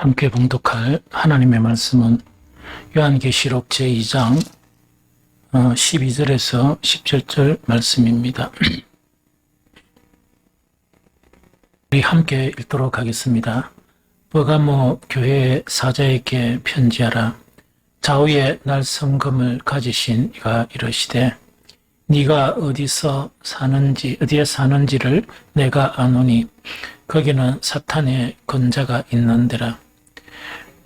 함께 봉독할 하나님의 말씀은 요한계시록 제2장 12절에서 17절 말씀입니다. 우리 함께 읽도록 하겠습니다. 버가모 교회의 사자에게 편지하라. 좌우에 날성금을 가지신 이가 이르시되 네가 어디에 사는지를 내가 아노니 거기는 사탄의 근자가 있는데라.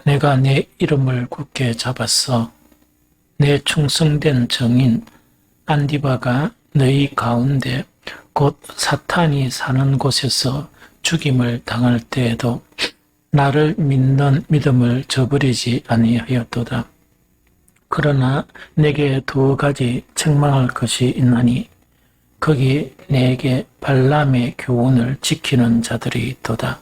내가 내 이름을 굳게 잡았어. 내 충성된 정인 안디바가 너희 가운데 곧 사탄이 사는 곳에서 죽임을 당할 때에도 나를 믿는 믿음을 저버리지 아니하였도다. 그러나 내게 두 가지 책망할 것이 있나니 거기 내게 발람의 교훈을 지키는 자들이 있도다.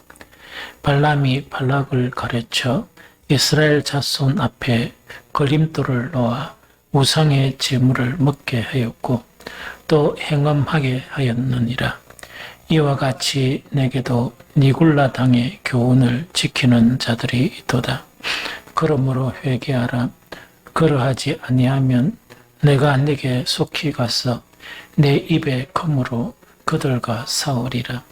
발람이 발락을 가르쳐 이스라엘 자손 앞에 걸림돌을 놓아 우상의 제물을 먹게 하였고 또 행음하게 하였느니라. 이와 같이 내게도 니굴라 당의 교훈을 지키는 자들이 있도다. 그러므로 회개하라. 그러하지 아니하면 내가 네게 속히 가서 내 입의 검으로 그들과 싸우리라.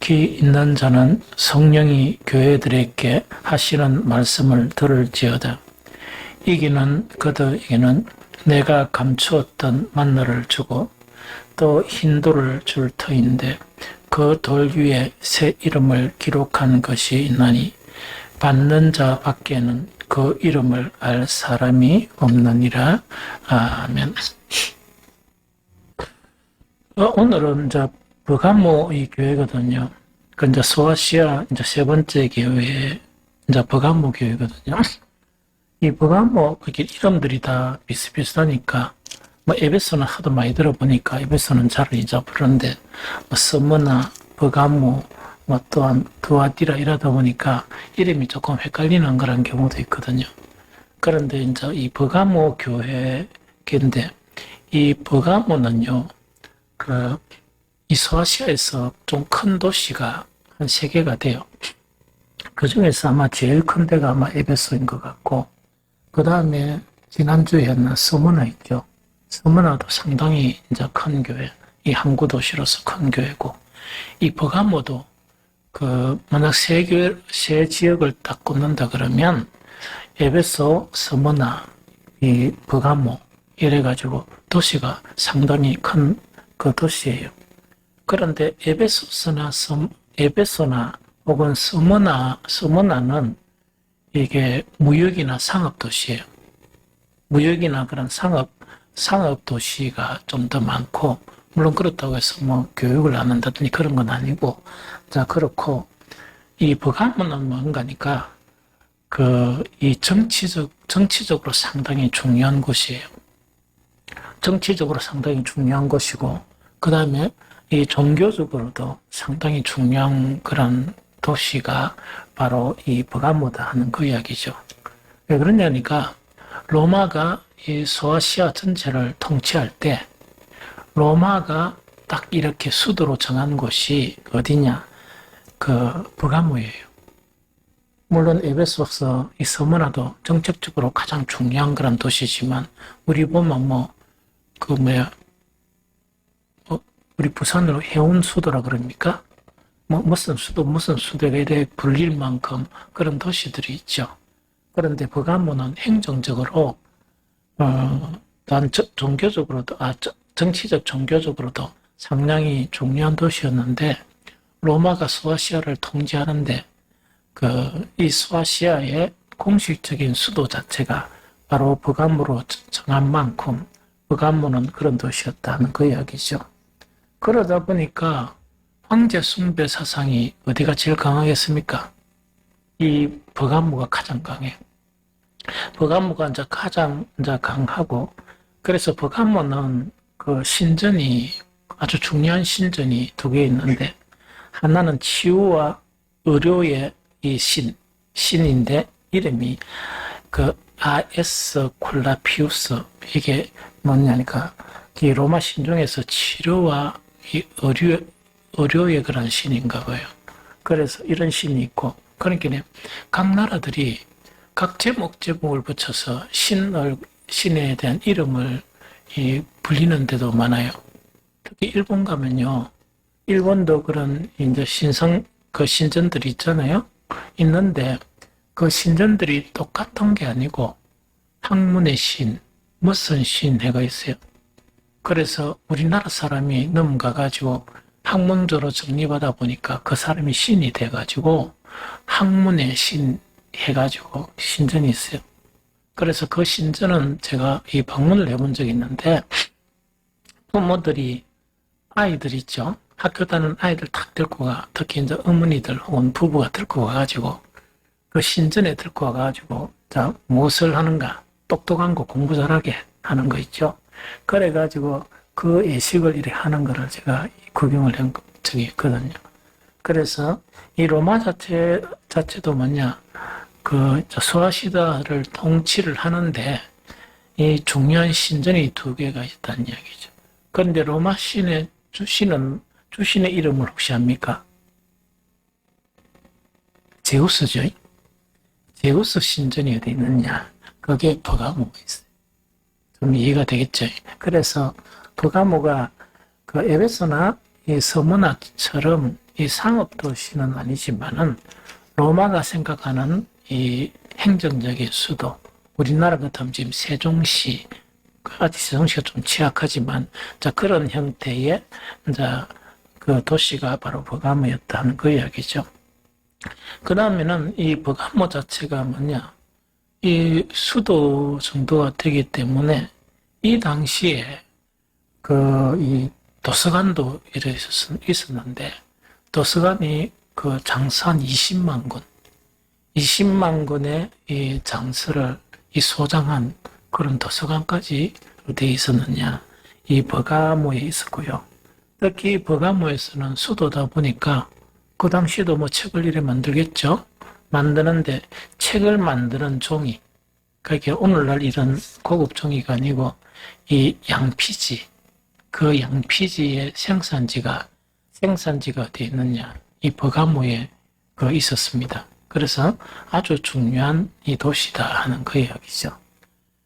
귀 있는 자는 성령이 교회들에게 하시는 말씀을 들을지어다. 이기는 그들에게는 내가 감추었던 만나를 주고 또 흰 돌을 줄 터인데 그 돌 위에 새 이름을 기록한 것이 있나니 받는 자 밖에는 그 이름을 알 사람이 없느니라. 아멘. 오늘은 이제 버가모 이 교회거든요. 그 이제 소아시아 이제 세 번째 교회 이제 버가모 교회거든요. 이 버가모 이렇게 이름들이 다 비슷비슷하니까 뭐 에베소는 하도 많이 들어보니까 에베소는 잘 잊어버렸는데 뭐 스무나 버가모 뭐 또한 두아디라 이러다 보니까 이름이 조금 헷갈리는 그런 경우도 있거든요. 그런데 이제 이 버가모 교회인데 이 버가모는요, 이 소아시아에서 좀 큰 도시가 한 3개가 돼요. 그 중에서 아마 제일 큰 데가 아마 에베소인 것 같고, 그 다음에 지난주에 했나 스무나 있죠. 스무나도 상당히 이제 큰 교회, 이 항구 도시로서 큰 교회고, 이 버가모도 만약 세 지역을 딱 꽂는다 그러면 에베소, 스무나, 이 버가모 이래가지고 도시가 상당히 큰 그 도시예요. 그런데 에베소나 혹은 스무나는 이게 무역이나 상업 도시예요. 무역이나 그런 상업 도시가 좀 더 많고, 물론 그렇다고 해서 뭐 교육을 안 한다든지 그런 건 아니고, 자, 그렇고, 이 버가모는 뭔가니까, 이 정치적으로 상당히 중요한 곳이에요. 정치적으로 상당히 중요한 곳이고, 그 다음에 이 종교적으로도 상당히 중요한 그런 도시가 바로 이 버가모다 하는 그 이야기죠. 왜 그러냐니까, 로마가 이 소아시아 전체를 통치할 때, 로마가 딱 이렇게 수도로 정한 곳이 어디냐? 버가모예요. 물론 에베소서 이 서머나도 정책적으로 가장 중요한 그런 도시지만, 우리 보면 우리 부산으로 해운 수도라 그럽니까? 무슨 수도가 이래 불릴 만큼 그런 도시들이 있죠. 그런데 버가모는 행정적으로, 정치적 종교적으로도 상당히 중요한 도시였는데, 로마가 소아시아를 통제하는데, 이 소아시아의 공식적인 수도 자체가 바로 버가모로 정한 만큼, 버가모는 그런 도시였다는 그 이야기죠. 그러다 보니까 황제 숭배 사상이 어디가 제일 강하겠습니까? 이 버가모가 가장 강해요. 버가모가 이제 가장 강하고, 그래서 버가모는 신전이 아주 중요한 신전이 2개 있는데, 하나는 치유와 의료의 이 신인데 이름이 아에스콜라피우스, 이게 뭐냐니까 이 로마 신중에서 치료와 이 의료의 그런 신인가 봐요. 그래서 이런 신이 있고, 그러니까 각 나라들이 각 제목을 붙여서 신에 대한 이름을 불리는 데도 많아요. 특히 일본 가면요. 일본도 그런 이제 신전들이 있잖아요. 있는데 그 신전들이 똑같은 게 아니고 학문의 신, 무슨 신 해가 있어요. 그래서 우리나라 사람이 넘어가가지고 학문적으로 정립하다 보니까 그 사람이 신이 돼가지고 학문의 신 해가지고 신전이 있어요. 그래서 그 신전은 제가 방문을 해본 적이 있는데 부모들이 아이들 있죠. 학교 다니는 아이들 탁 들고 가. 특히 이제 어머니들 혹은 부부가 들고 와가지고 그 신전에 들고 와가지고 자 무엇을 하는가? 똑똑한 거 공부 잘하게 하는 거 있죠. 그래가지고 그 예식을 이렇게 하는 거를 제가 구경을 한 적이 있거든요. 그래서 이 로마 자체도 뭐냐, 그 소아시다를 통치를 하는데 이 중요한 신전이 2개가 있다는 이야기죠. 그런데 로마 신의 주신의 이름을 혹시 압니까? 제우스죠. 제우스 신전이 어디 있느냐? 거기에 버가모가 있어요. 좀 이해가 되겠죠? 그래서 버가모가 그 에베소나 이 서문화처럼 이 상업도시는 아니지만은 로마가 생각하는 이 행정적인 수도, 우리나라 같으면 지금 세종시, 아직 세종시가 좀 취약하지만, 자, 그런 형태의, 자, 그 도시가 바로 버가모였다는 그 이야기죠. 그 다음에는 이 버가모 자체가 뭐냐, 이 수도 정도가 되기 때문에 이 당시에 이 도서관도 있었는데, 도서관이 그 장산 20만 권의 이 장서를 소장한 그런 도서관까지 어디에 있었느냐, 이 버가모에 있었고요. 특히 버가모에서는 수도다 보니까 그 당시에도 뭐 책을 이래 만들겠죠. 만드는데 책을 만드는 종이, 그러니까 오늘날 이런 고급 종이가 아니고 이 양피지, 그 양피지의 생산지가 어디에 있느냐, 이 버가모에 있었습니다. 그래서 아주 중요한 이 도시다 하는 그 이야기죠.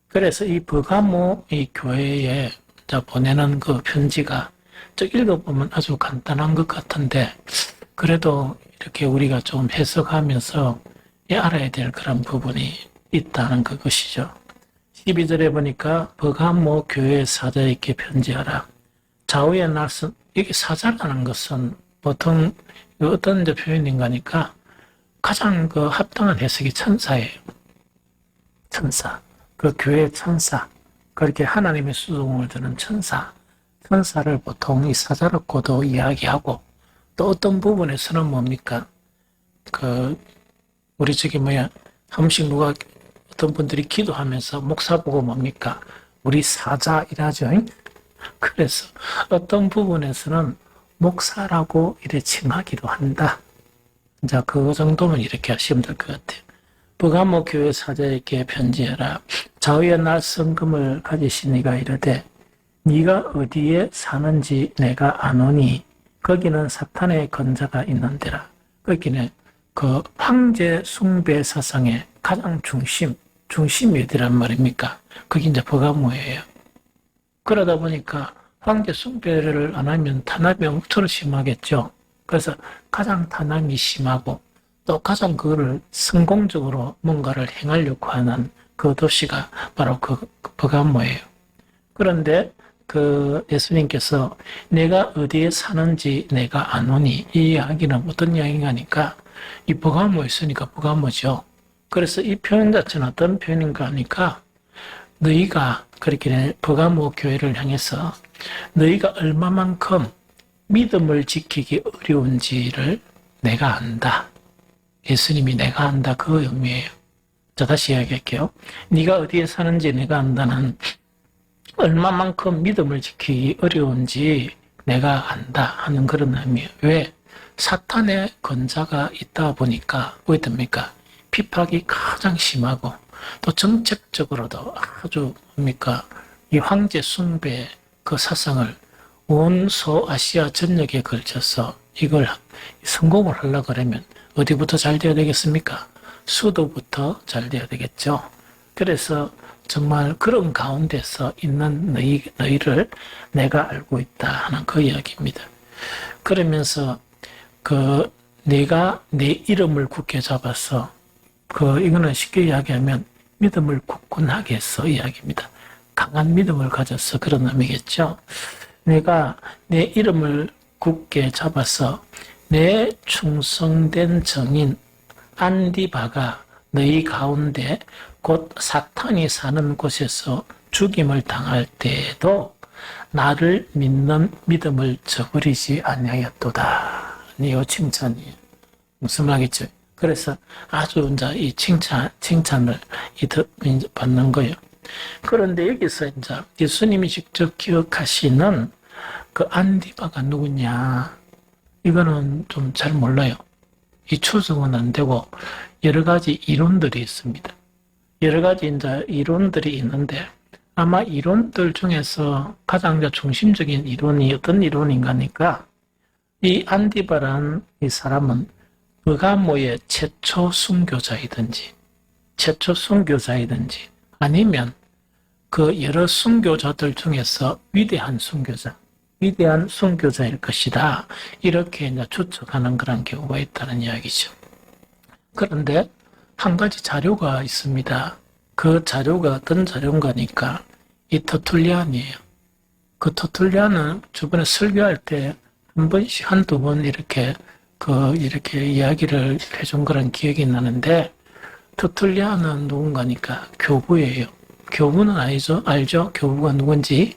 그래서 이 버가모 이 교회에 보내는 그 편지가 읽어보면 아주 간단한 것 같은데, 그래도 이렇게 우리가 좀 해석하면서 알아야 될 그런 부분이 있다는 그것이죠. 12절에 보니까 버가모 교회 사자에게 편지하라. 좌우의 날선, 이게 사자라는 것은 보통 어떤 표현인가 하니까 가장 그 합당한 해석이 천사예요. 천사. 그 교회 천사. 그렇게 하나님의 수종을 드는 천사. 천사를 보통 이 사자라고도 이야기하고, 또 어떤 부분에서는 뭡니까? 우리 한 번씩 어떤 분들이 기도하면서 목사 보고 뭡니까? 우리 사자 이라죠. 그래서 어떤 부분에서는 목사라고 이래 칭하기도 한다. 자, 그 정도는 이렇게 하시면 될 것 같아요. 버가모 교회 사자에게 편지해라. 좌우의 날성금을 가지신 이가 이르되 네가 어디에 사는지 내가 아노니 거기는 사탄의 건자가 있는 데라. 거기는 그 황제 숭배 사상의 가장 중심이 어디란 말입니까? 그게 이제 버가모예요. 그러다 보니까 황제 숭배를 안 하면 탄압이 엄청 심하겠죠. 그래서 가장 탄압이 심하고 또 가장 그거를 성공적으로 뭔가를 행하려고 하는 그 도시가 바로 그 버가모예요. 그런데 예수님께서 내가 어디에 사는지 내가 아노니, 이 이야기는 어떤 이야기가 하니까 이 버가모에 있으니까 버가모죠. 그래서 이 표현 자체는 어떤 표현인가 하니까 너희가 그렇게 버가모 교회를 향해서 너희가 얼마만큼 믿음을 지키기 어려운지를 내가 안다. 예수님이 내가 안다, 그 의미예요. 자, 다시 이야기할게요. 네가 어디에 사는지 내가 안다는 얼마만큼 믿음을 지키기 어려운지 내가 안다 하는 그런 의미예요. 왜? 사탄의 건자가 있다 보니까 왜 됩니까? 핍박이 가장 심하고 또 정책적으로도 아주 이 황제 숭배 그 사상을 온 소아시아 전역에 걸쳐서 이걸 성공을 하려고 그러면 어디부터 잘 돼야 되겠습니까? 수도부터 잘 돼야 되겠죠. 그래서 정말 그런 가운데서 있는 너희를 내가 알고 있다 하는 그 이야기입니다. 그러면서 내가 내 이름을 굳게 잡아서 이거는 쉽게 이야기하면 믿음을 굳건하게 해서 이야기입니다. 강한 믿음을 가져서 그런 의미겠죠. 내가 내 이름을 굳게 잡아서 내 충성된 정인 안디바가 너희 가운데 곧 사탄이 사는 곳에서 죽임을 당할 때에도 나를 믿는 믿음을 저버리지 아니하였도다. 이 칭찬이에요. 무슨 말이겠죠? 그래서 아주 이제 이 칭찬을 받는 거예요. 그런데 여기서 이제 예수님이 직접 기억하시는 그 안디바가 누구냐? 이거는 좀 잘 몰라요. 이 추정은 안 되고 여러 가지 이론들이 있습니다. 여러 가지 이제 이론들이 있는데 아마 이론들 중에서 가장 중심적인 이론이 어떤 이론인가니까 이 안디바란 이 사람은 버가모의 최초 순교자이든지 아니면 그 여러 순교자들 중에서 위대한 순교자일 것이다. 이렇게 이제 추측하는 그런 경우가 있다는 이야기죠. 그런데 한 가지 자료가 있습니다. 그 자료가 어떤 자료인가니까 이 터툴리안이에요. 그 터툴리안은 저번에 설교할 때 한 번씩 한두 번 이렇게 이야기를 해준 그런 기억이 나는데 터툴리안은 누군가니까 교부예요. 교부는 알죠? 교부가 누군지?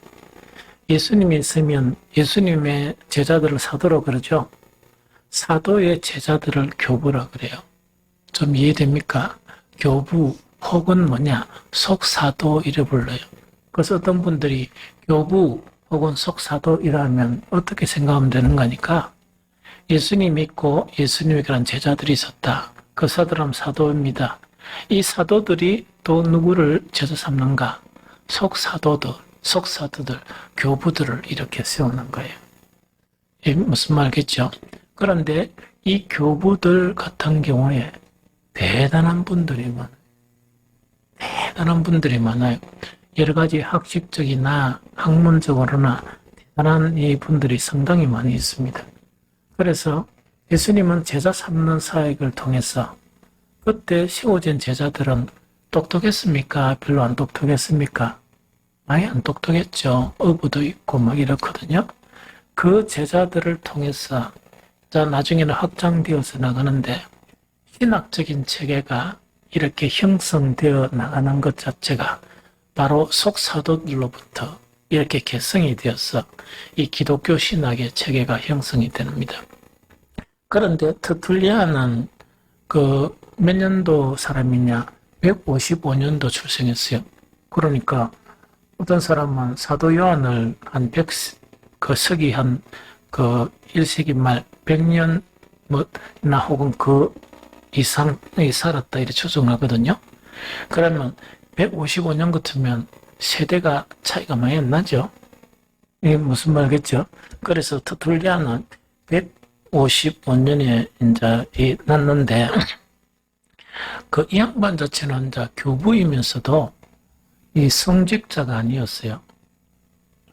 예수님이 있으면 예수님의 제자들을 사도로 그러죠. 사도의 제자들을 교부라 그래요. 좀 이해됩니까? 교부 혹은 속사도 이래 불러요. 그래서 어떤 분들이 교부 혹은 속사도이라면 어떻게 생각하면 되는 거니까 예수님 믿고 예수님의 그런 제자들이 있었다. 그 사람은 사도입니다. 이 사도들이 또 누구를 제자 삼는가? 속사도들, 교부들을 이렇게 세우는 거예요. 무슨 말겠죠? 그런데 이 교부들 같은 경우에 대단한 분들이 많아요. 여러 가지 학식적이나 학문적으로나 대단한 이 분들이 상당히 많이 있습니다. 그래서 예수님은 제자 삼는 사역을 통해서 그때 세워진 제자들은 똑똑했습니까? 별로 안 똑똑했습니까? 아예 안 똑똑했죠. 어부도 있고 이렇거든요. 그 제자들을 통해서 나중에는 확장되어서 나가는데 신학적인 체계가 이렇게 형성되어 나가는 것 자체가 바로 속사도들로부터 이렇게 개성이 되어서 이 기독교 신학의 체계가 형성이 됩니다. 그런데 터툴리안은 몇 년도 사람이냐? 155년도 출생했어요. 그러니까 어떤 사람은 사도 요한을 한 100서기 한 1세기 말 100년 나 혹은 그 이상이 살았다 이렇게 추정하거든요. 그러면 155년 같으면 세대가 차이가 많이 안 나죠. 이게 무슨 말겠죠? 그래서 터툴리안은 155년에 이제 났는데 이 양반 자체는 이제 교부이면서도 이 성직자가 아니었어요.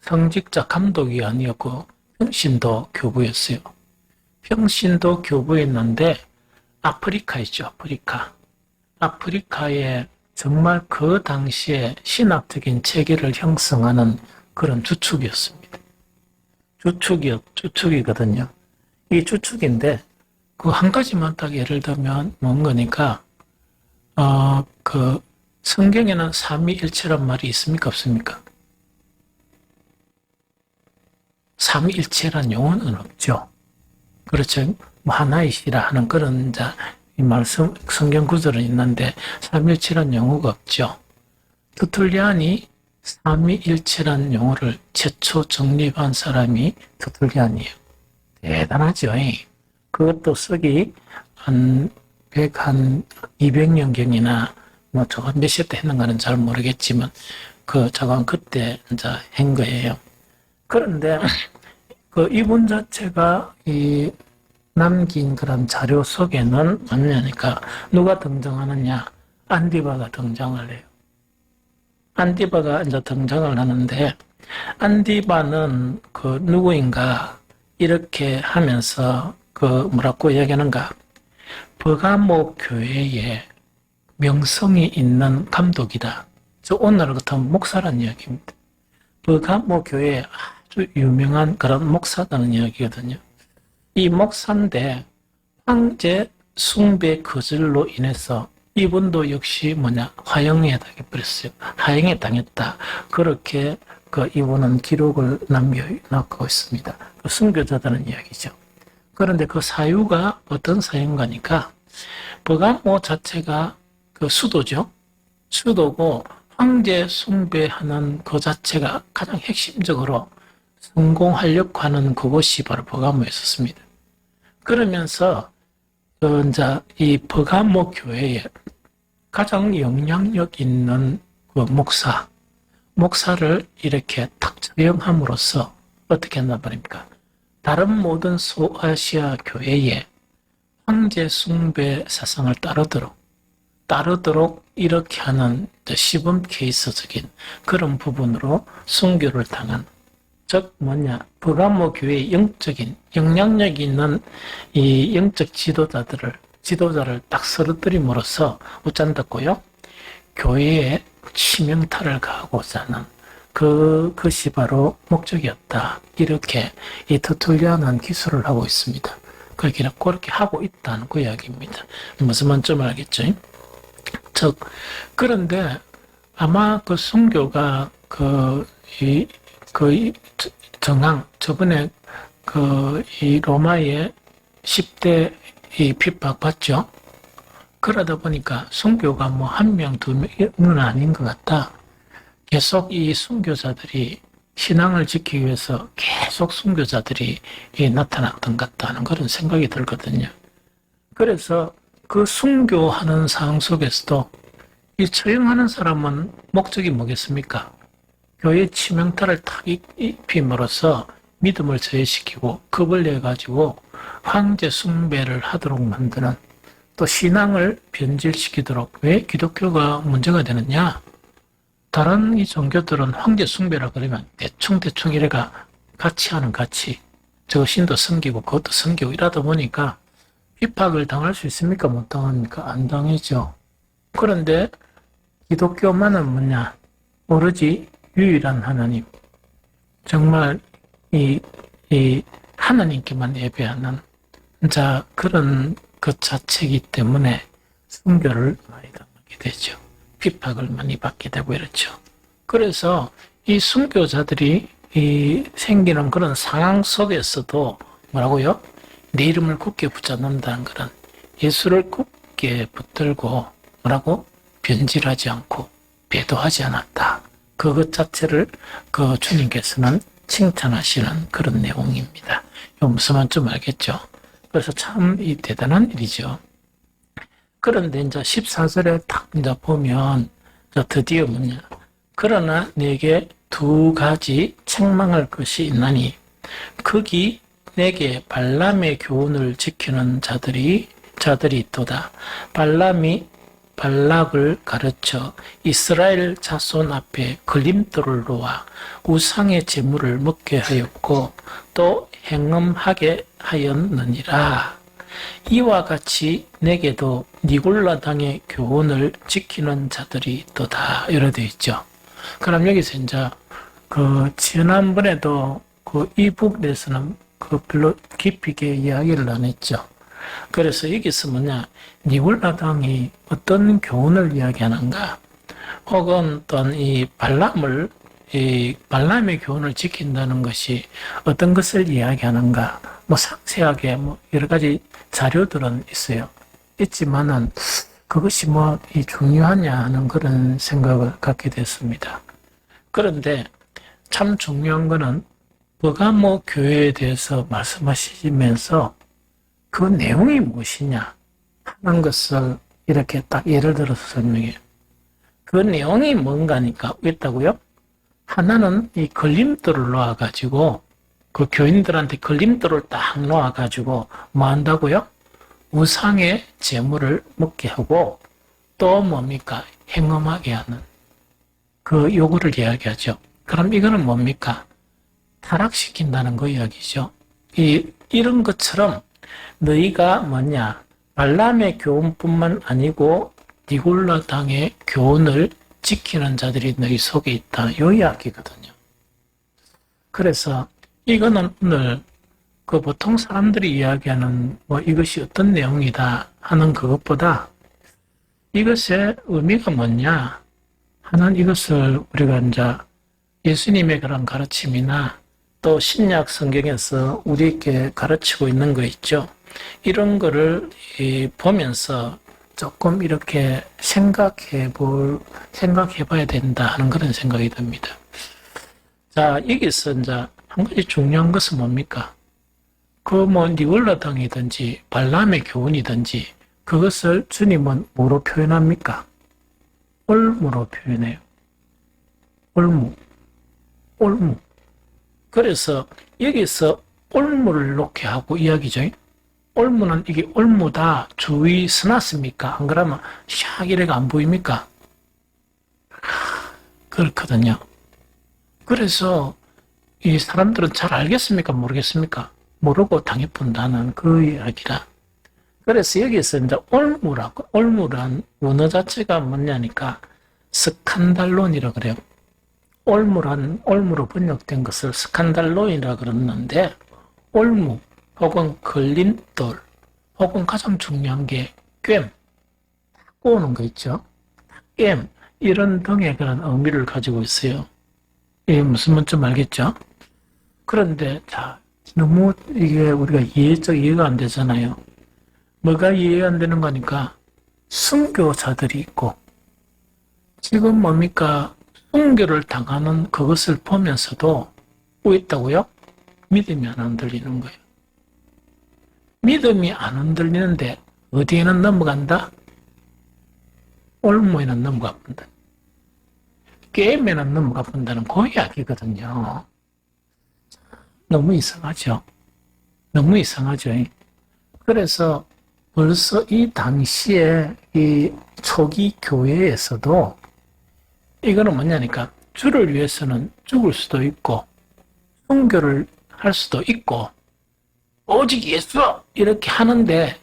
성직자 감독이 아니었고 평신도 교부였어요. 평신도 교부였는데 아프리카 있죠. 아프리카에 정말 그 당시에 신학적인 체계를 형성하는 그런 주축이었습니다. 주축이거든요. 이 주축인데 그 한 가지만 딱 예를 들면 뭔 거니까 성경에는 삼위일체란 말이 있습니까? 없습니까? 삼위일체란 용어는 없죠. 그렇죠. 하나이시라 하는 그런 이 말씀 성경 구절은 있는데 삼위일체란 용어가 없죠. 터툴리안이 삼위일체란 용어를 최초 정립한 사람이 터툴리안이에요. 대단하죠. 그것도 쓰기 한 200년경이나 저거 몇 시 때 했는가는 잘 모르겠지만 저건 그때 이제 한 거예요. 그런데 이분 자체가 남긴 그런 자료 속에는 뭐냐니까 누가 등장하느냐? 안디바가 등장을 해요. 안디바가 이제 등장을 하는데 안디바는 그 누구인가 이렇게 하면서 그 뭐라고 이야기하는가? 버가모 교회에 명성이 있는 감독이다. 저 오늘 같은 목사라는 이야기입니다. 버가모 교회에 아주 유명한 그런 목사라는 이야기거든요. 이 목사인데 황제 숭배 거절로 인해서 이분도 역시 화형에 당해버렸어요. 화형에 당했다. 그렇게 이분은 기록을 남겨놓고 있습니다. 순교자다는 이야기죠. 그런데 그 사유가 어떤 사유인가니까 버가모 자체가 그 수도죠. 수도고 황제 숭배하는 그 자체가 가장 핵심적으로 성공하려고 하는 그곳이 바로 버가모였었습니다. 그러면서 이제 이 버가모 교회에 가장 영향력 있는 그 목사를 이렇게 탁 처형함으로써 어떻게 한단 말입니까? 다른 모든 소아시아 교회에 황제 숭배 사상을 따르도록 이렇게 하는 시범 케이스적인 그런 부분으로 순교를 당한, 즉 버가모 교회의 영적인 영향력 있는 이 영적 지도자를 딱 쓰러뜨림으로써 어쩐다고요? 교회에 치명타를 가하고자 하는 그것이 바로 목적이었다. 이렇게 이 터툴리아는 기술을 하고 있습니다. 그렇게 하고 있다는 그 이야기입니다. 무슨 말인지 알겠죠? 즉, 그런데 아마 그 순교가 저번에 이 로마의 10대 핍박받죠? 그러다 보니까 순교가 한 명, 두 명은 아닌 것 같다. 계속 이 순교자들이 신앙을 지키기 위해서 계속 순교자들이 나타났던 것 같다는 그런 생각이 들거든요. 그래서 그 순교하는 상황 속에서도 이 처형하는 사람은 목적이 뭐겠습니까? 교회 치명타를 탁 입힘으로써 믿음을 저해시키고 겁을 내가지고 황제 숭배를 하도록 만드는, 또 신앙을 변질시키도록. 왜 기독교가 문제가 되느냐? 다른 이 종교들은 황제 숭배라 그러면 대충 이래가 같이 하는 저거 신도 섬기고 그것도 섬기고 이러다 보니까 핍박을 당할 수 있습니까? 못 당합니까? 안 당하죠. 그런데 기독교만은 오로지 유일한 하나님, 정말 이 하나님께만 예배하는 그런 것 자체이기 때문에 순교를 많이 당하게 되죠. 핍박을 많이 받게 되고 이렇죠. 그래서 이 순교자들이 생기는 그런 상황 속에서도 뭐라고요? 내 이름을 굳게 붙잡는다는 그런 예수를 굳게 붙들고 변질하지 않고 배도하지 않았다. 그것 자체를 주님께서는 칭찬하시는 그런 내용입니다. 무슨 말인지 좀 알겠죠? 그래서 참 대단한 일이죠. 그런데 이제 14절에 딱 보면 드디어 그러나 내게 두 가지 책망할 것이 있나니 거기 내게 발람의 교훈을 지키는 자들이 있도다. 발람이 발락을 가르쳐 이스라엘 자손 앞에 걸림돌을 놓아 우상의 제물을 먹게 하였고 또 행음하게 하였느니라. 이와 같이 내게도 니골라당의 교훈을 지키는 자들이 있도다. 이렇게 되어 있죠. 그럼 여기서 이제 지난번에도 이 부분에서는 별로 깊이 있게 이야기를 안 했죠. 그래서 여기서 니골라당이 어떤 교훈을 이야기하는가, 혹은 또한 발람의 교훈을 지킨다는 것이 어떤 것을 이야기하는가, 상세하게 여러 가지 자료들은 있지만은 그것이 중요하냐 하는 그런 생각을 갖게 됐습니다. 그런데 참 중요한 거는 버가모 교회에 대해서 말씀하시면서 그 내용이 무엇이냐 하는 것을 이렇게 딱 예를 들어서 설명해요. 그 내용이 뭔가니까 있다고요? 하나는 이 걸림돌을 놓아가지고 그 교인들한테 걸림돌을 딱 놓아가지고 뭐 한다고요? 우상의 제물을 먹게 하고 또 뭡니까? 행음하게 하는 그 요구를 이야기하죠. 그럼 이거는 뭡니까? 타락시킨다는 거 이야기죠. 이런 것처럼 너희가 뭐냐? 발람의 교훈뿐만 아니고 디골라 당의 교훈을 지키는 자들이 너희 속에 있다. 요 이야기거든요. 그래서 이거는 오늘 그 보통 사람들이 이야기하는 뭐 이것이 어떤 내용이다 하는 그것보다 이것의 의미가 뭐냐 하는 이것을 우리가 이제 예수님의 그런 가르침이나 또 신약 성경에서 우리에게 가르치고 있는 거 있죠. 이런 거를 보면서 조금 이렇게 생각해 봐야 된다 하는 그런 생각이 듭니다. 자, 여기서 이제 한 가지 중요한 것은 뭡니까? 그 뭐 니골라 당이든지 발람의 교훈이든지 그것을 주님은 뭐로 표현합니까? 올무로 표현해요. 올무. 그래서 여기서 올무를 놓게 하고 이야기죠. 올무는 이게 올무다 주의 써놨습니까? 안 그러면 샥 이래가 안 보입니까? 그렇거든요. 그래서 이 사람들은 잘 알겠습니까? 모르겠습니까? 모르고 당해본다는 그 이야기라. 그래서 여기서 이제 올무란 원어 자체가 뭐냐니까 스칸달론이라 그래요. 올무로 번역된 것을 스칸달론이라 그러는데 올무 혹은 걸림돌 혹은 가장 중요한 게 꿰m 꼬는 거 있죠. 꿰m 이런 등의 그런 의미를 가지고 있어요. 이게 무슨 뭔지 알겠죠? 그런데 자 너무 이게 우리가 이해가 안 되잖아요. 뭐가 이해가 안 되는 거니까 순교자들이 있고 지금 뭡니까? 순교를 당하는 그것을 보면서도 뭐 있다고요? 믿음이 안 흔들리는 거예요. 믿음이 안 흔들리는데 어디에는 넘어간다? 올무에는 넘어가 본다. 게임에는 넘어가 본다는 그 이야기거든요. 너무 이상하죠? 너무 이상하죠? 그래서 벌써 이 당시에 이 초기 교회에서도 이거는 뭐냐니까 주를 위해서는 죽을 수도 있고 순교를 할 수도 있고 오직 예수 이렇게 하는데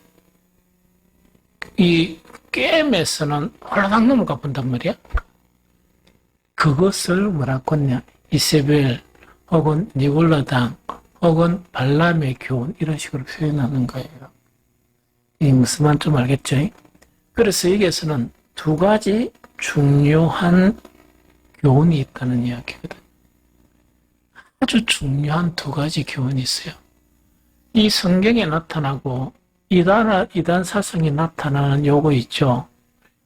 이 게임에서는 홀라당 넘어가 본단 말이야. 그것을 뭐라고 했냐 이세벨 혹은 니골라당 혹은 발람의 교훈 이런 식으로 표현하는 거예요. 이 무슨 말 좀 알겠죠? 그래서 여기에서는 두 가지 중요한 교훈이 있다는 이야기거든. 아주 중요한 두 가지 교훈이 있어요. 이 성경에 나타나고 이단 사상이 나타나는 요거 있죠.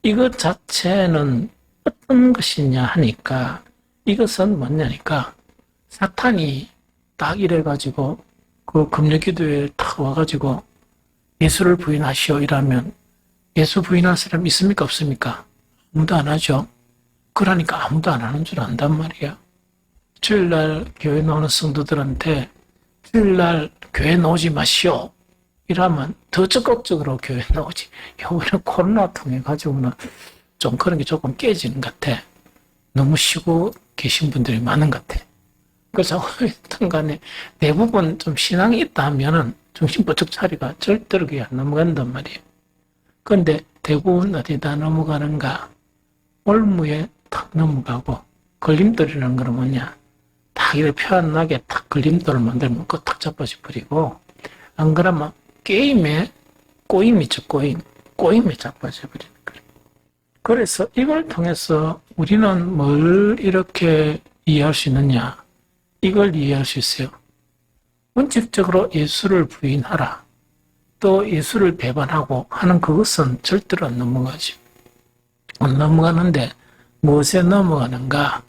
이것 자체는 어떤 것이냐 하니까 이것은 뭐냐니까 사탄이 딱 이래가지고 그 금요기도에 탁 와가지고 예수를 부인하시오 이라면 예수 부인할 사람 있습니까 없습니까? 아무도 안 하죠. 그러니까 아무도 안 하는 줄 안단 말이야. 주일날 교회 나오는 성도들한테 주일날 교회 나오지 마시오 이러면 더 적극적으로 교회 나오지. 이번에 코로나 통해 가지고는 좀 그런 게 조금 깨지는 것 같아. 너무 쉬고 계신 분들이 많은 것 같아. 그래서 하여튼 간에 대부분 좀 신앙이 있다 하면은 정신 번쩍 차리가 절대로 그게 안 넘어간단 말이에요. 그런데 대부분 어디다 넘어가는가? 올무에 탁 넘어가고 걸림돌이라는 건 뭐냐? 딱 이렇게 표 안 나게 탁 걸림돌을 만들면 그거 탁 잡아져 버리고 안 그러면 게임에 꼬임이죠. 꼬임에 잡아져 버리는 거예요. 그래서 이걸 통해서 우리는 뭘 이렇게 이해할 수 있느냐? 이걸 이해할 수 있어요. 원칙적으로 예수를 부인하라. 또 예수를 배반하고 하는 그것은 절대로 안 넘어가죠. 안 넘어가는데 무엇에 넘어가는가?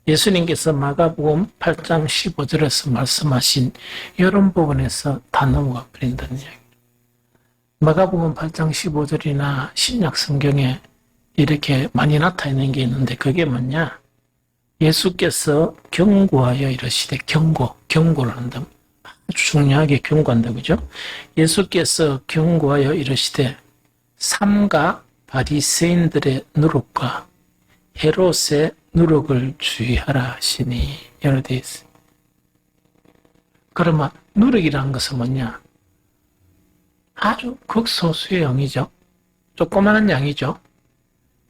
예수님께서 마가복음 8장 15절에서 말씀하신 이런 부분에서 다 넘어가 버린다는 이야기. 마가복음 8장 15절이나 신약 성경에 이렇게 많이 나타있는 게 있는데 그게 뭐냐? 예수께서 경고하여 이르시되 경고를 한다. 아주 중요하게 경고한다. 그죠? 예수께서 경고하여 이르시되 삼가 바리새인들의 누룩과 헤롯의 누룩을 주의하라 하시니 이렇게 되어 있어요. 그러면 누룩이라는 것은 뭐냐? 아주 극소수의 양이죠. 조그마한 양이죠.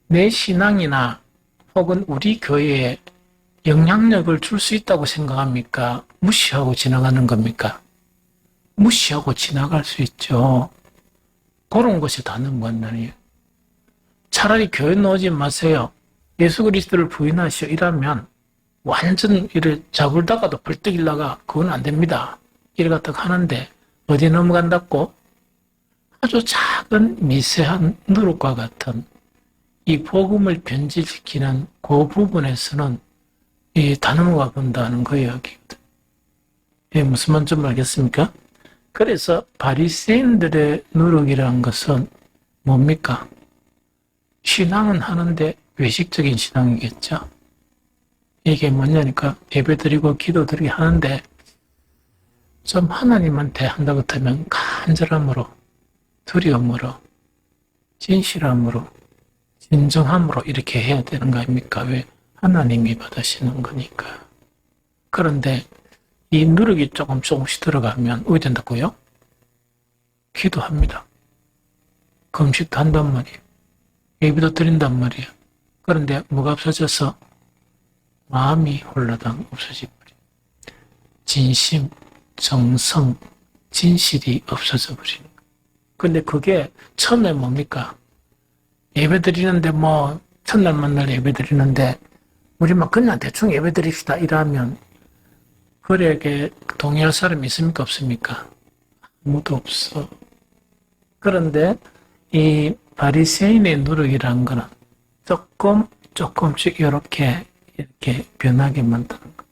내 신앙이나 혹은 우리 교회에 영향력을 줄 수 있다고 생각합니까? 무시하고 지나가는 겁니까? 무시하고 지나갈 수 있죠. 그런 것이 다는 뭐냐면 차라리 교회 나오지 마세요. 예수 그리스도를 부인하시오 이러면 완전 이를 잡을다가도 벌떡 일나가 그건 안 됩니다. 이래 갖다 하는데 어디 넘어간다고? 아주 작은 미세한 누룩과 같은 이 복음을 변질시키는 그 부분에서는 다 넘어가 본다는 거예요. 예, 무슨 말인지 알겠습니까? 그래서 바리새인들의 누룩이라는 것은 뭡니까? 신앙은 하는데 외식적인 신앙이겠죠. 이게 뭐냐니까 예배드리고 기도드리게 하는데 좀 하나님한테 한다고 하면 간절함으로 두려움으로 진실함으로 진정함으로 이렇게 해야 되는 거 아닙니까? 왜? 하나님이 받으시는 거니까. 그런데 이 누룩이 조금씩 들어가면 어떻게 된다고요? 기도합니다. 금식도 한단 말이에요. 예배도 드린단 말이에요. 그런데 뭐가 없어져서 마음이 홀라당 없어져버려요. 진심, 정성, 진실이 없어져 버리는 거예요. 근데 그게 처음에 뭡니까? 예배 드리는데 첫날 만날 예배 드리는데 우리 그냥 대충 예배 드립시다 이러면 그에게 동의할 사람이 있습니까? 없습니까? 아무도 없어. 그런데 이 바리새인의 누룩이라는 거는 조금씩 이렇게 변하게 만드는 거.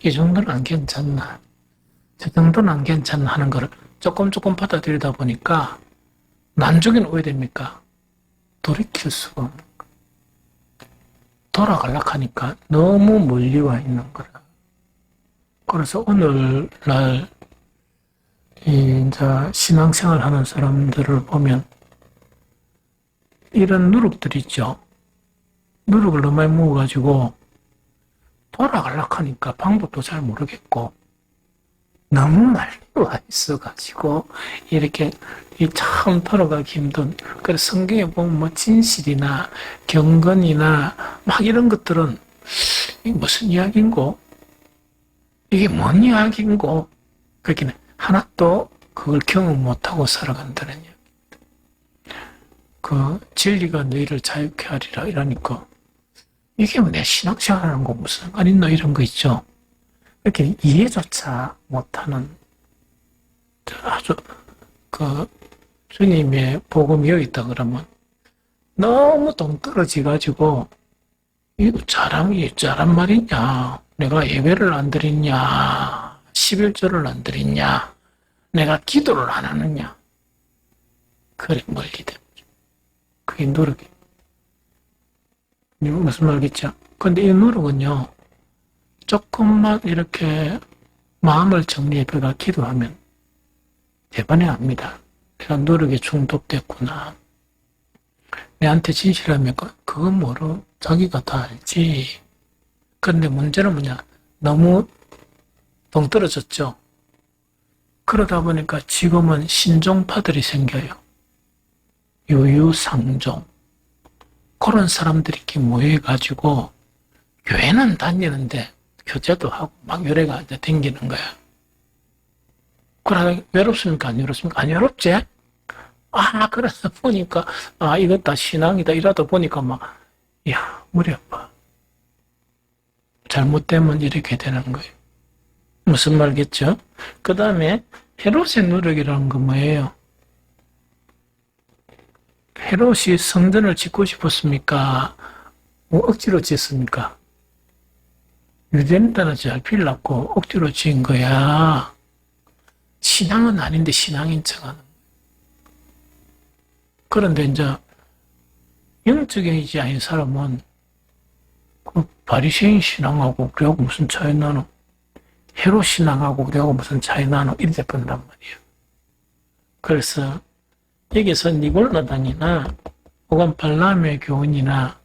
이 정도는 안 괜찮나? 저 정도는 안 괜찮나 하는 거를 조금 받아들이다 보니까 나중에는 어떻게 됩니까? 돌이킬 수가 없는 거. 돌아가려고 하니까 너무 멀리 와 있는 거라. 그래서 오늘날 이제 신앙생활 하는 사람들을 보면 이런 누룩들 있죠. 누룩을 너무 많이 먹어가지고 돌아가려고 하니까 방법도 잘 모르겠고 너무 많이 와 있어가지고 이렇게 참 돌아가기 힘든. 그래서 성경에 보면 진실이나 경건이나 이런 것들은 이게 무슨 이야기인고 이게 뭔 이야기인고 그렇게 하나도 그걸 경험 못하고 살아간다는 이야기. 그 진리가 너희를 자유케 하리라 이러니까 이게 내 신앙생활하는 거 무슨 상관 있노 이런 거 있죠. 이렇게 이해조차 못하는 아주 주님의 복음이 여기 있다 그러면 너무 동떨어지가지고 이거 잘한 말이냐? 내가 예배를 안 드리냐? 11조를 안 드리냐? 내가 기도를 안 하느냐? 그래 멀리 됩니다. 그게 누룩이. 무슨 말겠죠? 근데 이 누룩은요. 조금만 이렇게 마음을 정리해가 기도하면 대번에 압니다. 내가 누룩에 중독됐구나. 내한테 진실하면 그건 뭐로 자기가 다 알지. 그런데 문제는 뭐냐? 너무 동떨어졌죠. 그러다 보니까 지금은 신종파들이 생겨요. 유유상종. 그런 사람들이 이렇게 모여가지고 교회는 다니는데 교제도 하고 요래가 댕기는 거야. 그러다 외롭습니까? 안 외롭습니까? 안 외롭지? 그래서 보니까, 이거 다 신앙이다. 이러다 보니까 머리 아파. 잘못되면 이렇게 되는 거예요. 무슨 말겠죠? 그 다음에 헤롯의 누룩이라는 건 뭐예요? 헤롯이 성전을 짓고 싶었습니까? 억지로 짓습니까? 유대인들은 잘 빌렸고 억지로 지은 거야. 신앙은 아닌데 신앙인 척하는. 그런데 이제 영적이지 아닌 사람은 바리새인 신앙하고 우리하고 무슨 차이 나노? 헤롯 신앙하고 우리하고 무슨 차이 나노? 이렇게 본단 말이에요. 그래서 여기서 니골라당이나 혹은 발람의 교훈이나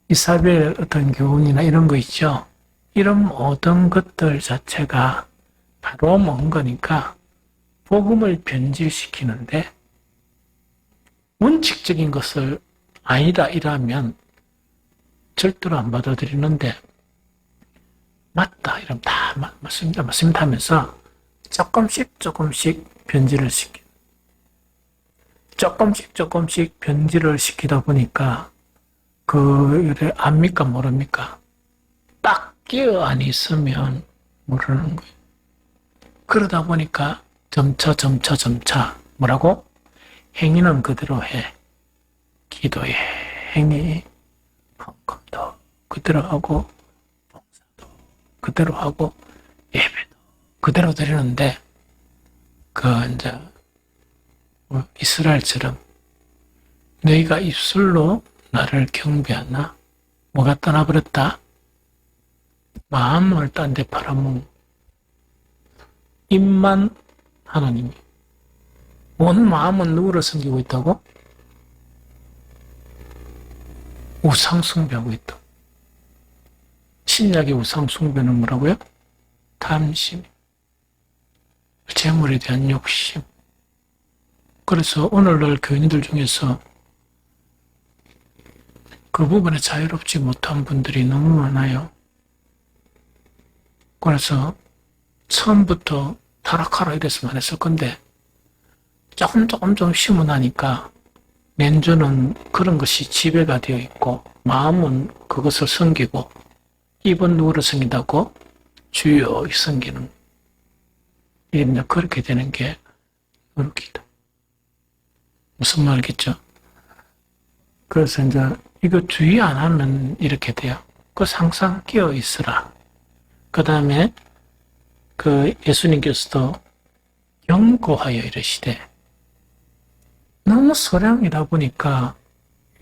이사벨 어떤 교훈이나 이런 거 있죠. 이런 모든 것들 자체가 바로 뭔 거니까 복음을 변질시키는데 원칙적인 것을 아니다 이라면 절대로 안 받아들이는데 맞다 이러면 다 맞습니다 하면서 조금씩 변질을 시키 조금씩 변질을 시키다 보니까 그래 압니까 모릅니까? 딱 끼어 안 있으면 모르는 거예요. 그러다 보니까 점차 뭐라고? 행위는 그대로 해. 기도의 행위, 헌금도 그대로 하고 봉사도 그대로 하고 예배도 그대로 드리는데 이제 이스라엘처럼 너희가 입술로 나를 경배하나 뭐가 떠나버렸다? 마음을 딴 데 팔아먹는 입만 하나님이 온 마음은 누구를 섬기고 있다고? 우상 숭배하고 있다. 신약의 우상 숭배는 뭐라고요? 탐심, 재물에 대한 욕심. 그래서 오늘날 교인들 중에서 그 부분에 자유롭지 못한 분들이 너무 많아요. 그래서 처음부터 타락하라 이랬으면 안 했을 건데 조금 심어나니까 맨주는 그런 것이 지배가 되어 있고 마음은 그것을 섬기고 입은 누구를 섬긴다고? 주여 섬기는 이제 그렇게 되는 게 어렵겠다. 무슨 말이겠죠? 그래서 이제 이거 주의 안 하면 이렇게 돼요. 그래서 항상 끼어 있으라. 그 다음에 예수님께서도 경고하여 이르시되 너무 소량이다 보니까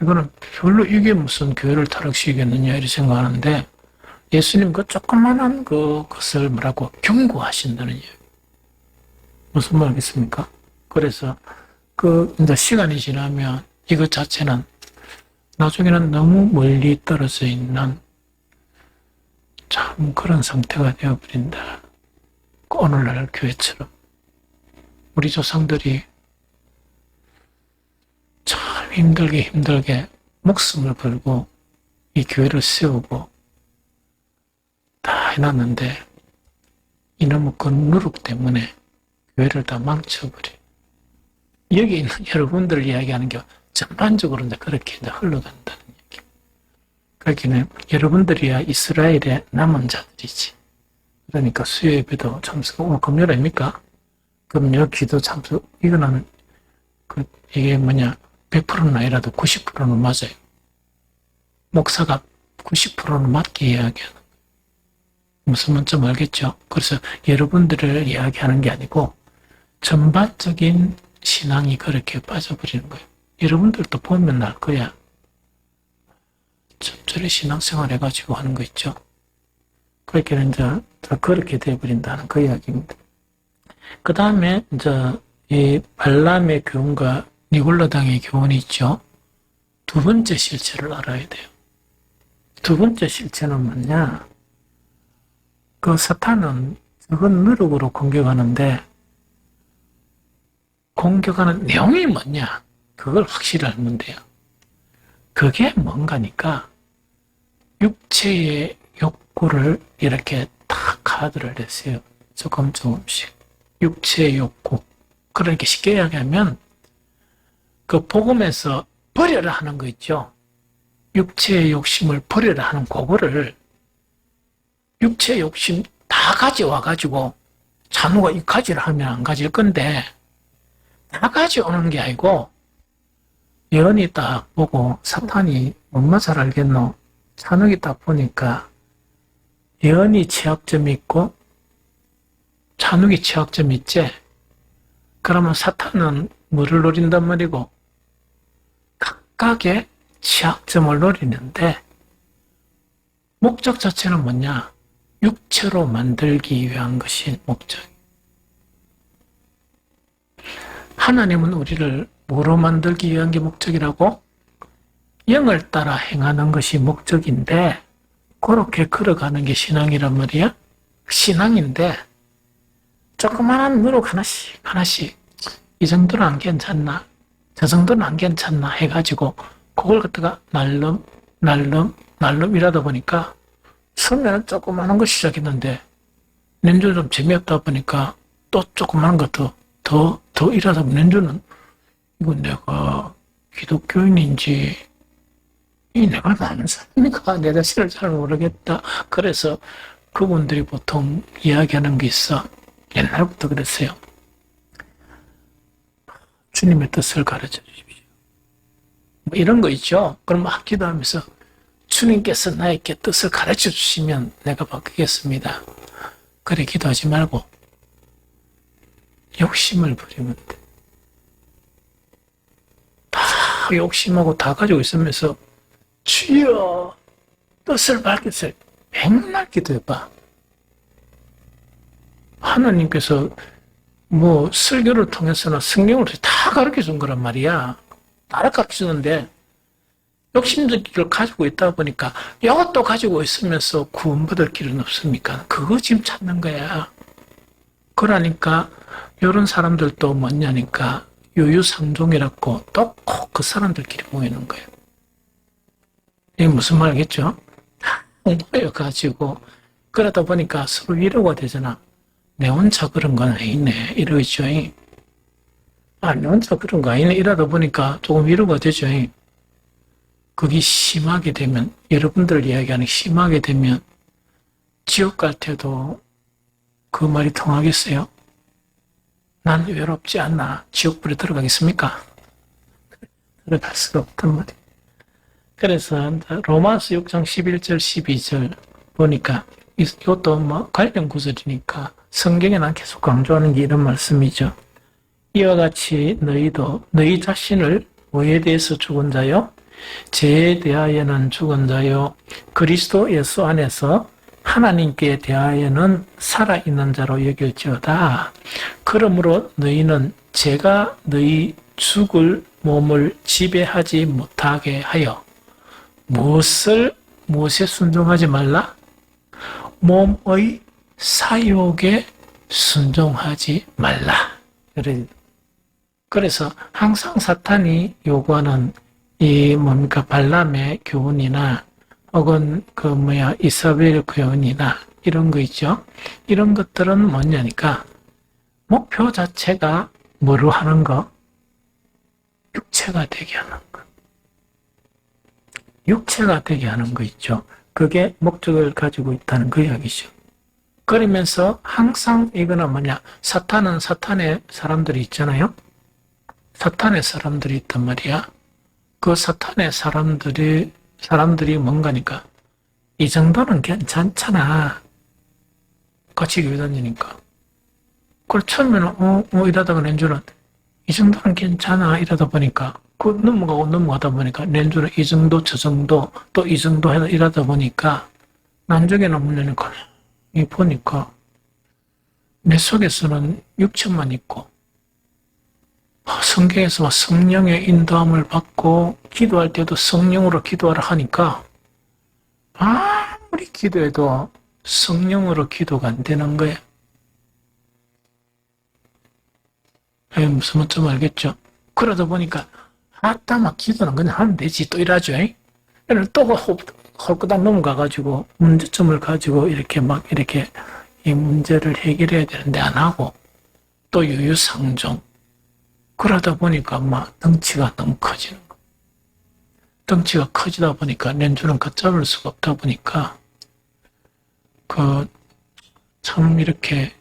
이거는 별로 이게 무슨 교회를 타락시키겠느냐 이렇게 생각하는데 예수님 그 조그만한 그것을 뭐라고 경고하신다는 얘기. 무슨 말이겠습니까? 그래서 이제 시간이 지나면 이것 자체는 나중에는 너무 멀리 떨어져 있는 참 그런 상태가 되어버린다. 오늘날 교회처럼 우리 조상들이 참 힘들게 목숨을 걸고 이 교회를 세우고 다 해놨는데 이놈의 그 누룩 때문에 교회를 다 망쳐버려. 여기 있는 여러분들 이야기하는 게 전반적으로 이제 그렇게 이제 흘러간다는 얘기. 그렇기는 여러분들이야 이스라엘의 남은 자들이지. 그러니까 수요 예배도 참석, 오늘 금요일 아닙니까? 금요 기도 참석, 이거는 이게 100%는 아니라도 90%는 맞아요. 목사가 90%는 맞게 이야기하는 거예요. 무슨 말인지 알겠죠? 그래서 여러분들을 이야기하는 게 아니고 전반적인 신앙이 그렇게 빠져버리는 거예요. 여러분들도 보면 날 거야. 저리 신앙생활 해가지고 하는 거 있죠? 그렇게 이제 그렇게 되어버린다는 그 이야기입니다. 그 다음에 이제 이 발람의 교훈과 니골라당의 교훈이 있죠. 두 번째 실체를 알아야 돼요. 두 번째 실체는 뭐냐? 사탄은 그건 누룩으로 공격하는데 공격하는 내용이 뭐냐? 그걸 확실히 알면 돼요. 그게 뭔가니까 육체의 욕구를 이렇게 다 카드를 했어요. 조금씩. 육체의 욕구. 그러니까 쉽게 이야기하면 그 복음에서 버려라 하는 거 있죠. 육체의 욕심을 버려라 하는 그거를 육체의 욕심 다 가져와가지고 찬우가 이 가지를 하면 안 가질 건데 다 가져오는 게 아니고 예언이 딱 보고 사탄이 얼마 잘 알겠노? 찬욱이 딱 보니까 예언이 취약점이 있고 찬욱이 취약점이 있지? 그러면 사탄은 뭐를 노린단 말이고 각각의 취약점을 노리는데 목적 자체는 뭐냐? 육체로 만들기 위한 것이 목적. 하나님은 우리를 뭐로 만들기 위한 게 목적이라고? 영을 따라 행하는 것이 목적인데 그렇게 걸어가는 게 신앙이란 말이야. 신앙인데 조그마한 누룩 하나씩 이 정도는 안 괜찮나, 저 정도는 안 괜찮나 해가지고 그걸 갖다가 날름 일하다 보니까 처음에는 조그마한 거 시작했는데 내년에 좀 재미없다 보니까 또 조그마한 것도 더 일하다 보면 내년에는 이건 내가 기독교인인지 이 내가 많은 사람인가 내 자신을 잘 모르겠다. 그래서 그분들이 보통 이야기하는 게 있어. 옛날부터 그랬어요. 주님의 뜻을 가르쳐 주십시오. 뭐 이런 거 있죠. 그럼 막 기도하면서 주님께서 나에게 뜻을 가르쳐 주시면 내가 바꾸겠습니다. 그래 기도하지 말고 욕심을 부리면 돼. 다 욕심하고 다 가지고 있으면서 주여 뜻을 밝히세요. 맨날 기도해봐. 하나님께서 뭐 설교를 통해서나 성경을 다 가르쳐준 거란 말이야. 다 가르쳐주는데 욕심들을 가지고 있다 보니까 이것도 가지고 있으면서 구원받을 길은 없습니까? 그거 지금 찾는 거야. 그러니까 이런 사람들도 뭐냐니까 유유상종이라고 또 꼭 그 사람들끼리 모이는 거예요. 이게 무슨 말이겠죠? 모여가지고 그러다 보니까 서로 위로가 되잖아. 내 혼자 그런 건 아니네 이러죠. 내 혼자 그런 거 아니네 이러다 보니까 조금 위로가 되죠. 그게 심하게 되면 여러분들 이야기하는 심하게 되면 지옥 갈 때도 그 말이 통하겠어요? 난 외롭지 않나 지옥불에 들어가겠습니까? 들어갈 수가 없단 말이에요. 그래서 로마서 6장 11절 12절 보니까 이것도 뭐 관련 구절이니까 성경에 난 계속 강조하는 게 이런 말씀이죠. 이와 같이 너희도 너희 자신을 뭐에 대해서 죽은 자요? 죄에 대하여는 죽은 자요. 그리스도 예수 안에서 하나님께 대하여는 살아있는 자로 여길지어다. 그러므로 너희는 죄가 너희 죽을 몸을 지배하지 못하게 하여 무엇에 순종하지 말라? 몸의 사욕에 순종하지 말라. 그래서 항상 사탄이 요구하는 이 뭡니까 발람의 교훈이나 혹은 이사벨의 교훈이나 이런 거 있죠. 이런 것들은 뭐냐니까 목표 자체가 뭐로 하는 거? 육체가 되게 하는 거. 육체가 되게 하는 거 있죠. 그게 목적을 가지고 있다는 그 이야기죠. 그러면서 항상 이거는 뭐냐? 사탄은 사탄의 사람들이 있잖아요. 사탄의 사람들이 있단 말이야. 그 사탄의 사람들이 뭔가니까 이 정도는 괜찮잖아. 같이 교회 다니니까. 그걸 처음에는 이러다가 낸주는 이 정도는 괜찮아 이러다 보니까 그 넘어가다 보니까 낸주는 이 정도 저 정도 또 이 정도 이러다 보니까 나중에는 뭐냐니까 보니까 내 속에서는 육체만 있고 성경에서 성령의 인도함을 받고 기도할 때도 성령으로 기도하라 하니까 아무리 기도해도 성령으로 기도가 안 되는 거예요. 무슨 좀 알겠죠? 그러다 보니까 막 기도는 그냥 하면 되지 또 이러죠. 또 헐끄덕 넘어가가지고 문제점을 가지고 이렇게 이 문제를 해결해야 되는데 안 하고 또 유유상종 그러다 보니까 덩치가 너무 커지는 거. 덩치가 커지다 보니까 렌즈는 걷잡을 수가 없다 보니까 참 이렇게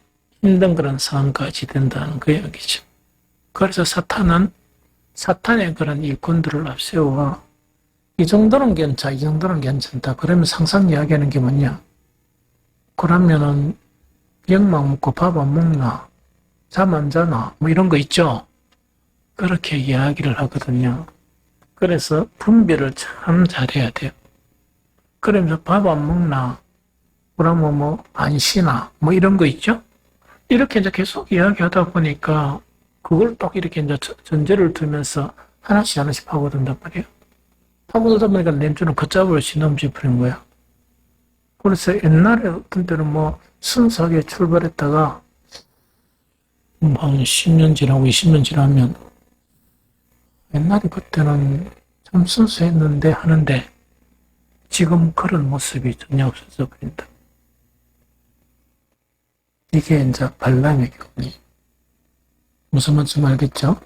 힘든 그런 상황까지 된다는 그 이야기죠. 그래서 사탄의 그런 일꾼들을 앞세워 이 정도는 괜찮아, 이 정도는 괜찮다. 그러면 항상 이야기하는 게 뭐냐? 그러면은 영만 먹고 밥 안 먹나? 잠 안 자나? 이런 거 있죠? 그렇게 이야기를 하거든요. 그래서 분별을 참 잘해야 돼요. 그러면서 밥 안 먹나? 그러면 뭐 안 쉬나? 뭐 이런 거 있죠? 이렇게 이제 계속 이야기하다 보니까 그걸 딱 이렇게 이제 전제를 두면서 하나씩 하나씩 파고든단 말이에요. 파고들다 보니까 냄새는 걷잡을 없이 넘쳐버린 거야. 그래서 옛날에 어떤 때는 뭐 순수하게 출발했다가 한 10년 지나고 20년 지나면 옛날에 그때는 참 순수했는데 하는데 지금 그런 모습이 전혀 없어져 버린다. 이게 이제 발람의 교훈이. 무슨 말인지 알겠죠?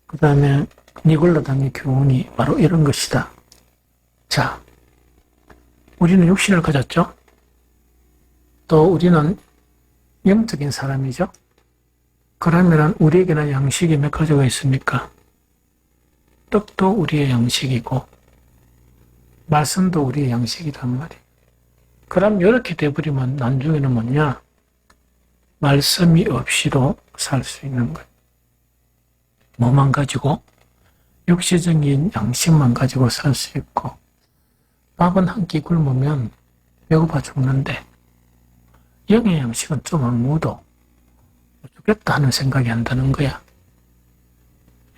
그 다음에 니골라당의 교훈이 바로 이런 것이다. 자, 우리는 육신을 가졌죠? 또 우리는 영적인 사람이죠? 그러면 우리에게는 양식이 몇 가지가 있습니까? 떡도 우리의 양식이고 말씀도 우리의 양식이란 말이에요. 그럼 이렇게 돼버리면 나중에는 뭐냐? 말씀이 없이도 살 수 있는 거예요. 뭐만 가지고? 육체적인 양식만 가지고 살 수 있고 밥은 한 끼 굶으면 배고파 죽는데 영의 양식은 좀 안 묻어 죽겠다 하는 생각이 안 드는 거야.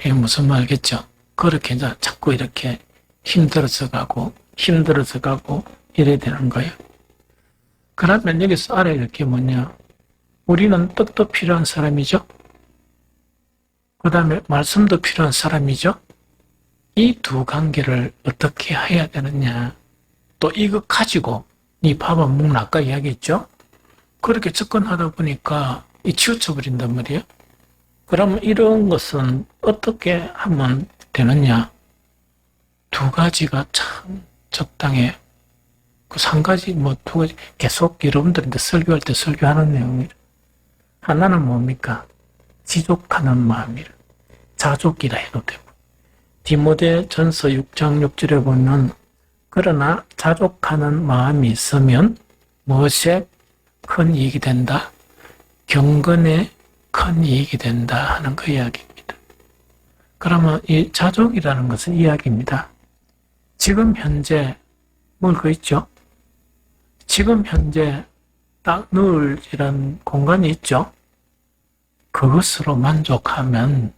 이게 무슨 말 알겠죠? 그렇게 이제 자꾸 이렇게 힘들어서 가고 이래야 되는 거예요. 그러면 여기서 알아야 될 게 뭐냐? 우리는 뜻도 필요한 사람이죠. 그 다음에 말씀도 필요한 사람이죠. 이 두 관계를 어떻게 해야 되느냐. 또 이거 가지고 니 밥 안 먹나 아까 이야기했죠. 그렇게 접근하다 보니까 이 치우쳐 버린단 말이에요. 그러면 이런 것은 어떻게 하면 되느냐. 두 가지가 참 적당해. 그 한 가지 뭐 두 가지 계속 여러분들한테 설교할 때 설교하는 내용이라. 하나는 뭡니까? 지족하는 마음이라. 자족이라 해도 되고. 디모데 전서 6장 6절에 보면 그러나 자족하는 마음이 있으면 무엇에 큰 이익이 된다? 경건에 큰 이익이 된다 하는 그 이야기입니다. 그러면 이 자족이라는 것은 이야기입니다. 지금 현재 뭘 그 있죠? 지금 현재 딱 넣을 이런 공간이 있죠? 그것으로 만족하면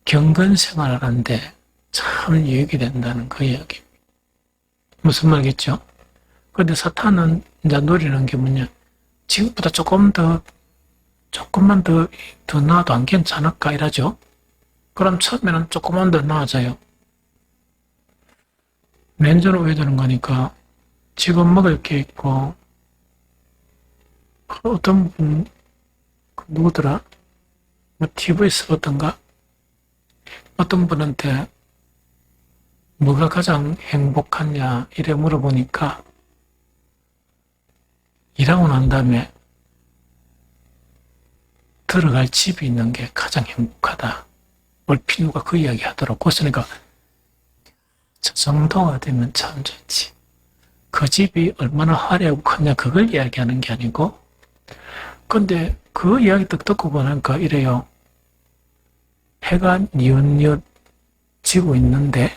경건 생활을 하는데 참 유익이 된다는 그 이야기. 무슨 말이겠죠? 그런데 사탄은 이제 노리는 게 뭐냐? 지금보다 조금만 더 나아도 안 괜찮을까 이러죠? 그럼 처음에는 조금만 더 나아져요. 맨전을 왜 되는 거니까 지금 먹을 게 있고 어떤 분 누구더라? 뭐 TV에서 보던가 어떤 분한테 뭐가 가장 행복하냐 이래 물어보니까 일하고 난 다음에 들어갈 집이 있는 게 가장 행복하다. 얼핏 누가 그 이야기 하더라고. 그러니까 저 정도가 되면 참 좋지. 그 집이 얼마나 화려하고 크냐 그걸 이야기하는 게 아니고 근데 그 이야기 듣고 보니까 이래요. 해가 뉘엿뉘엿 지고 있는데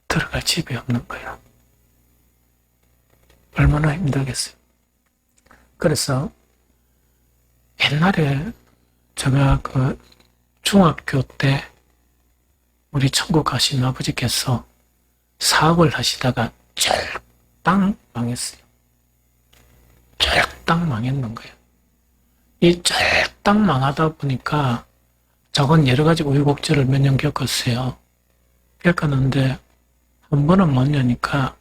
들어갈 집이 없는 거야. 얼마나 힘들겠어요. 그래서 옛날에 제가 그 중학교 때 우리 천국 가신 아버지께서 사업을 하시다가 쫄딱 망했어요. 쫄딱 망했는 거예요. 이 쫄딱 망하다 보니까 저건 여러 가지 우여곡절을 몇 년 겪었어요. 겪었는데 한 번은 뭐냐니까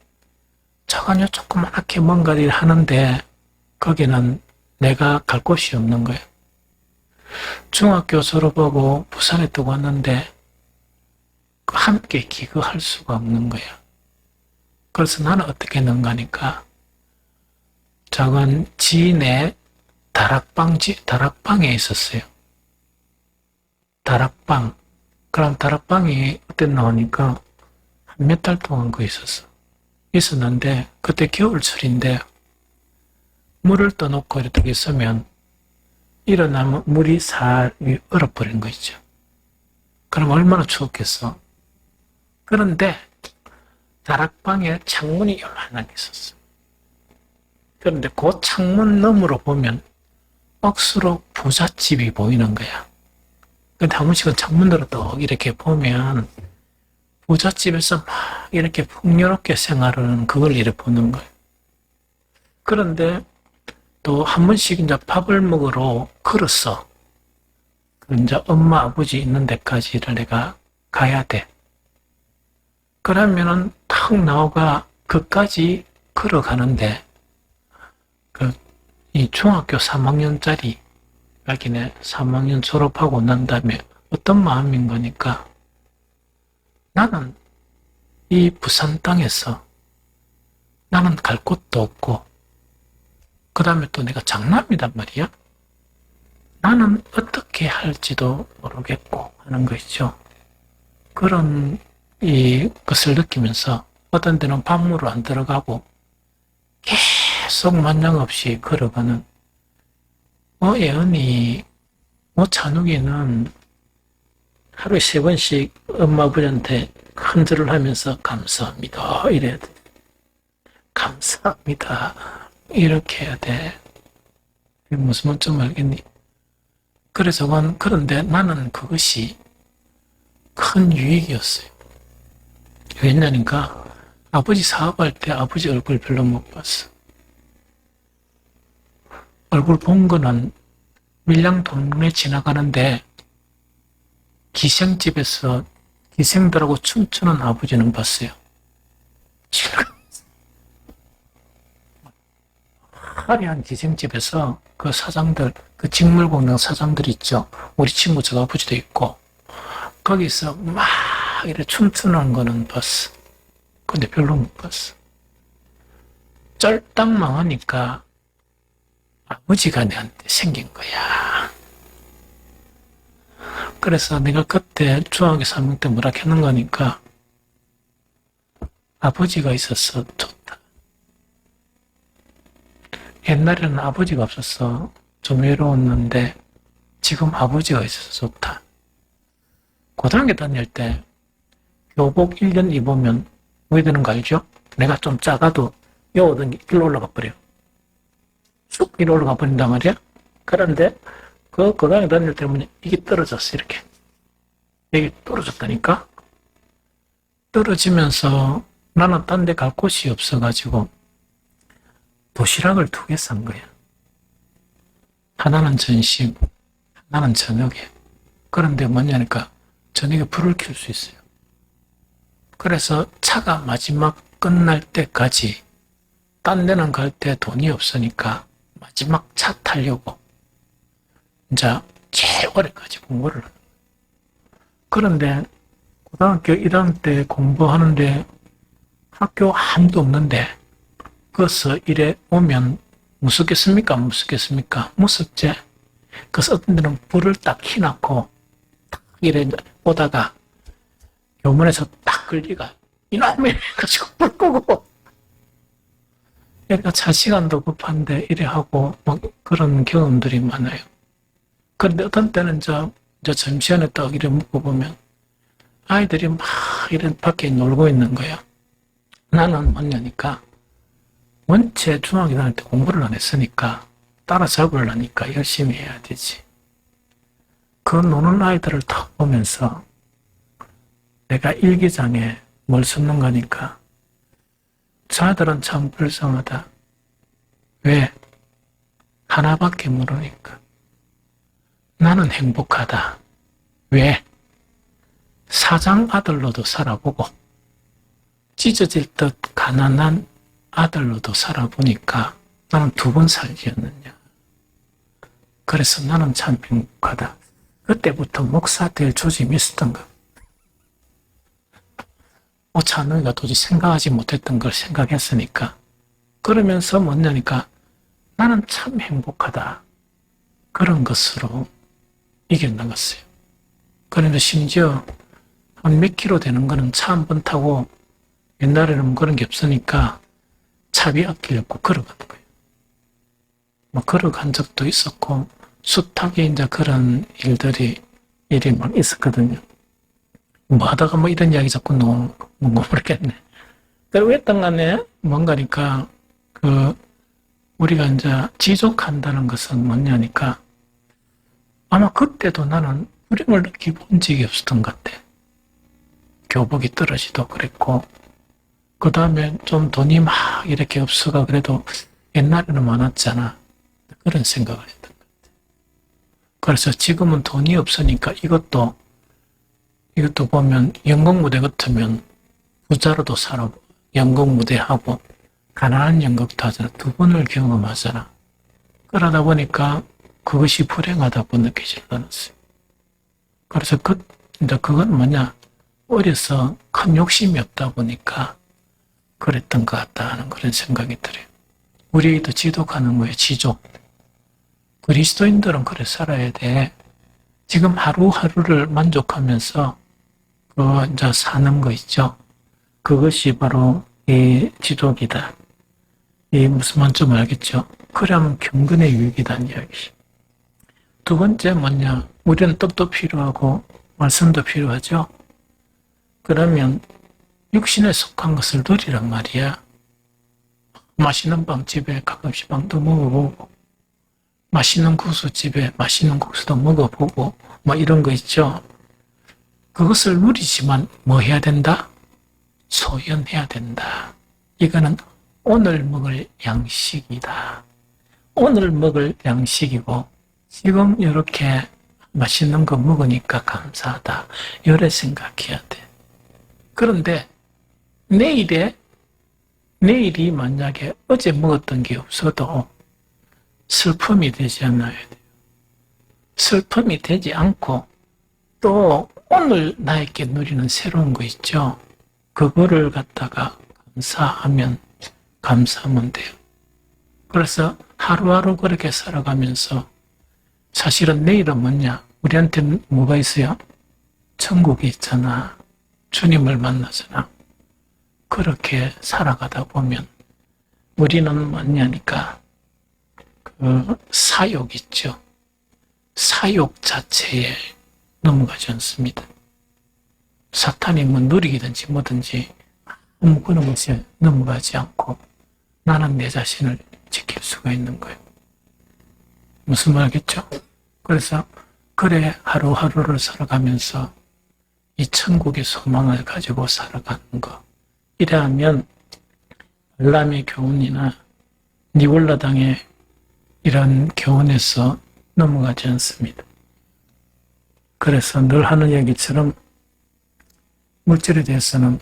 저건 조그맣게 뭔가 일 하는데 거기는 내가 갈 곳이 없는 거예요. 중학교 졸업하고 부산에 또 왔는데 함께 기거할 수가 없는 거예요. 그래서 나는 어떻게 했는가 하니까 저건 지인의 다락방에 있었어요. 다락방. 그럼 다락방이 어땠나 하니까 한 몇 달 동안 그 있었는데 그때 겨울철인데 물을 떠놓고 이렇게 있으면 일어나면 물이 살 얼어버린 거 있죠. 그럼 얼마나 추웠겠어. 그런데 다락방에 창문이 요만하게 있었어. 그런데 그 창문 너머로 보면 억수로 부잣집이 보이는 거야. 근데 한 번씩은 창문으로 또 이렇게 보면 부잣집에서 막 이렇게 풍요롭게 생활하는 그걸 이렇게 보는 거예요. 그런데 또 한 번씩 이제 밥을 먹으러 걸었어. 이제 엄마 아버지 있는 데까지를 내가 가야 돼. 그러면은 탁 나오가 그까지 걸어가는데 이 중학교 3학년짜리 자기네 3학년 졸업하고 난 다음에 어떤 마음인 거니까 나는 이 부산 땅에서 나는 갈 곳도 없고 그 다음에 또 내가 장남이단 말이야. 나는 어떻게 할지도 모르겠고 하는 것이죠. 그런 것을 느끼면서 어떤 데는 방문으로 안 들어가고 계속 만장 없이 걸어가는 예언이 찬욱이는 하루에 3번씩 엄마 아버지한테 흔들을 하면서 감사합니다 이래야 돼. 감사합니다 이렇게 해야 돼. 무슨 말인지 좀 알겠니? 그래서 그런데 나는 그것이 큰 유익이었어요. 왜냐니까 아버지 사업할 때 아버지 얼굴 별로 못 봤어. 얼굴 본 거는 밀양 동네 지나가는데 기생집에서 기생들하고 춤추는 아버지는 봤어요. 화려한 기생집에서 그 사장들, 그 직물공장 사장들 있죠. 우리 친구 저 아버지도 있고 거기서 막 이렇게 춤추는 거는 봤어. 근데 별로 못 봤어. 쫄딱 망하니까 아버지가 내한테 생긴 거야. 그래서 내가 그때 중학교 3학년 때 뭐라 하는 거니까 아버지가 있어서 좋다. 옛날에는 아버지가 없어서 좀 외로웠는데 지금 아버지가 있어서 좋다. 고등학교 다닐 때 교복 1년 입으면 왜 되는 거 알죠? 내가 좀 작아도 여오던 게 일로 올라가 버려. 쑥 이리 올라가 버린단 말이야. 그런데 그 고등학교 다닐 때문에 이게 떨어졌어. 이렇게 이게 떨어졌다니까. 떨어지면서 나는 딴 데 갈 곳이 없어가지고 도시락을 2개 산 거야. 하나는 점심, 하나는 저녁에. 그런데 뭐냐니까 저녁에 불을 켤 수 있어요. 그래서 차가 마지막 끝날 때까지 딴 데는 갈 때 돈이 없으니까 마지막 차 타려고 이제 제일 오래까지 공부를 하는 거예요. 그런데 고등학교 1학년 때 공부하는데 학교 아무도 없는데 거기서 이래 오면 무섭겠습니까? 안 무섭겠습니까? 무섭지? 그래서 어떤 데는 불을 딱 켜놓고 딱 이래 오다가 교문에서 딱 끌리가 이놈이 해가지고 불 끄고 그러니까 차 시간도 급한데 이래 하고 막 그런 경험들이 많아요. 그런데 어떤 때는 저 점심시간에 딱 이래 먹고 보면 아이들이 막 이런 밖에 놀고 있는 거야. 나는 뭐냐니까 원체 중학교 다닐 때 공부를 안 했으니까 따라잡으려니까 열심히 해야 되지. 그 노는 아이들을 딱 보면서 내가 일기장에 뭘 쓰는 거니까 저 아들은 참 불쌍하다. 왜? 하나밖에 모르니까. 나는 행복하다. 왜? 사장 아들로도 살아보고 찢어질 듯 가난한 아들로도 살아보니까 나는 2번 살기였느냐. 그래서 나는 참 행복하다. 그때부터 목사 될 조짐이 있었던 거. 찬우이가 도저히 생각하지 못했던 걸 생각했으니까. 그러면서 뭐냐니까 나는 참 행복하다. 그런 것으로 이겨나갔어요. 그런데 심지어 한 몇 킬로 되는 거는 차 한 번 타고 옛날에는 그런 게 없으니까 차비 아끼려고 걸어가는 거예요. 뭐 걸어간 적도 있었고 숱하게 이제 그런 일이 막 있었거든요. 뭐 하다가 뭐 이런 이야기 자꾸 나오는 거 모르겠네. 어떤 간에 뭔가니까, 우리가 이제 지속한다는 것은 뭐냐니까, 아마 그때도 나는 불행을 느끼고 본 적이 없었던 것 같아. 교복이 떨어지도 그랬고, 그 다음에 좀 돈이 막 이렇게 없어가 그래도 옛날에는 많았잖아. 그런 생각을 했던 것 같아. 그래서 지금은 돈이 없으니까 이것도 보면 연극무대 같으면 부자로도 살아, 연극무대하고 가난한 연극도 하잖아. 두 번을 경험하잖아. 그러다 보니까 그것이 불행하다고 느끼질 않았어요. 그래서 이제 그건 뭐냐, 어려서 큰 욕심이 없다 보니까 그랬던 것 같다 하는 그런 생각이 들어요. 우리도 지독하는 거예요, 지족. 그리스도인들은 그래 살아야 돼. 지금 하루하루를 만족하면서 이제 사는 거 있죠. 그것이 바로 이 지독이다. 이 무슨 말인지 좀 알겠죠? 그러면 경건의 유익이다는 이야기죠. 두 번째 뭐냐? 우리는 뜻도 필요하고 말씀도 필요하죠. 그러면 육신에 속한 것을 누리란 말이야. 맛있는 빵집에 가끔씩 빵도 먹어보고, 맛있는 국수집에 맛있는 국수도 먹어보고, 뭐 이런 거 있죠. 그것을 누리지만 뭐 해야 된다? 소연해야 된다. 이거는 오늘 먹을 양식이다. 오늘 먹을 양식이고, 지금 이렇게 맛있는 거 먹으니까 감사하다. 이래 생각해야 돼. 그런데 내일이 만약에 어제 먹었던 게 없어도 슬픔이 되지 않아야 돼요. 슬픔이 되지 않고 또 오늘 나에게 누리는 새로운 거 있죠. 그거를 갖다가 감사하면 돼요. 그래서 하루하루 그렇게 살아가면서 사실은 내일은 뭐냐? 우리한테는 뭐가 있어요? 천국이 있잖아. 주님을 만나잖아. 그렇게 살아가다 보면 우리는 뭐냐니까 사욕 있죠. 사욕 자체에 넘어가지 않습니다. 사탄이 뭐 누리기든지 뭐든지 아무 그런 것에 넘어가지 않고 나는 내 자신을 지킬 수가 있는 거예요. 무슨 말이겠죠? 그래서 그래 하루하루를 살아가면서 이 천국의 소망을 가지고 살아가는 거. 이래하면 발람의 교훈이나 니골라당의 이런 교훈에서 넘어가지 않습니다. 그래서 늘 하는 얘기처럼 물질에 대해서는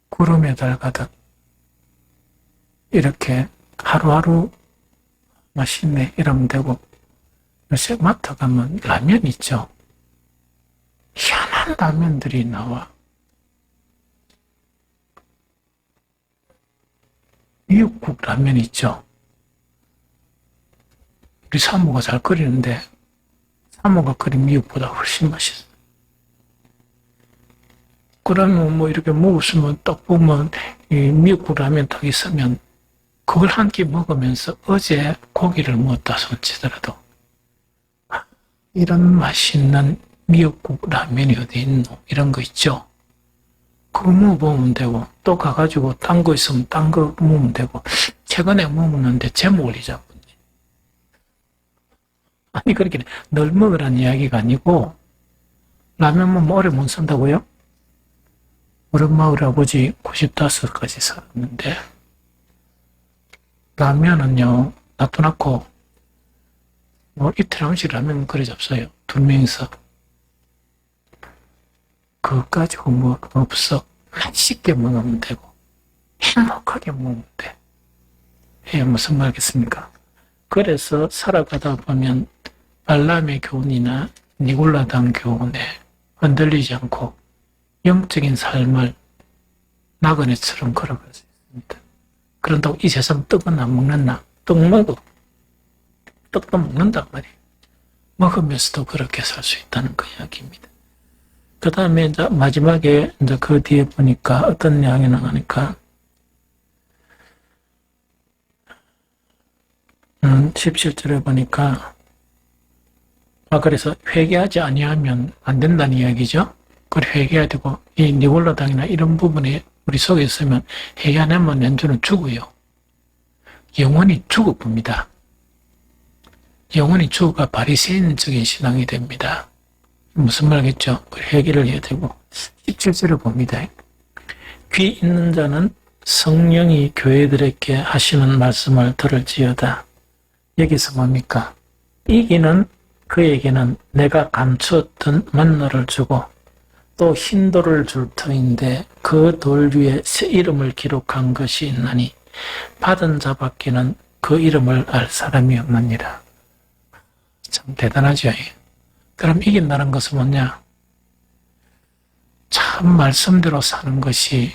구름에 달 가듯 이렇게 하루하루 맛있네 이러면 되고, 요새 마트 가면 라면 있죠. 희한한 라면들이 나와. 미역국 라면 있죠. 우리 사모가 잘 끓이는데 사모가 끓인 미역보다 훨씬 맛있어. 그러면 뭐 이렇게 먹었으면 딱 보면 이 미역국 라면 딱 있으면 그걸 한 끼 먹으면서 어제 고기를 먹었다 손치더라도 이런 맛있는 미역국 라면이 어디 있노? 이런 거 있죠. 그거 먹어보면 되고, 또 가가지고 딴 거 있으면 딴 거 먹으면 되고, 최근에 먹었는데 제목을 잊어버렸네. 아니, 그렇게 늘 먹으라는 이야기가 아니고, 라면 먹으면 오래 못 산다고요? 우리 엄마, 우리 아버지 95까지 살았는데, 라면은요, 놔둬놓고, 뭐 이틀 한씩 라면 그래 잡어요. 두 명이서. 그거 가지고 뭐 없어. 맛있게 먹으면 되고 행복하게 먹으면 돼. 이게 무슨 말이겠습니까? 그래서 살아가다 보면 발람의 교훈이나 니골라당 교훈에 흔들리지 않고 영적인 삶을 나그네처럼 걸어갈 수 있습니다. 그런다고 이 세상 떡은 안 먹는다. 떡 먹어. 떡도 먹는단 말이에요. 먹으면서도 그렇게 살 수 있다는 그 이야기입니다. 그 다음에 이제 마지막에 이제 그 뒤에 보니까 어떤 이야기 나가니까 17절에 보니까 그래서 회개하지 아니하면 안 된다는 이야기죠. 그걸 회개해야 되고 이 니골라당이나 이런 부분에 우리 속에 있으면 회개 안 하면 연주는 죽어요. 영원히 죽어봅니다. 영원히 죽어가 바리새인적인 신앙이 됩니다. 무슨 말이겠죠? 회개를 해야 되고 17절을 봅니다. 귀 있는 자는 성령이 교회들에게 하시는 말씀을 들을지어다. 여기서 뭡니까? 이기는 그에게는 내가 감추었던 만나를 주고 또 흰 돌을 줄 터인데 그 돌 위에 새 이름을 기록한 것이 있나니 받은 자밖에는 그 이름을 알 사람이 없느니라. 참 대단하죠. 그럼 이긴다는 것은 뭐냐? 참 말씀대로 사는 것이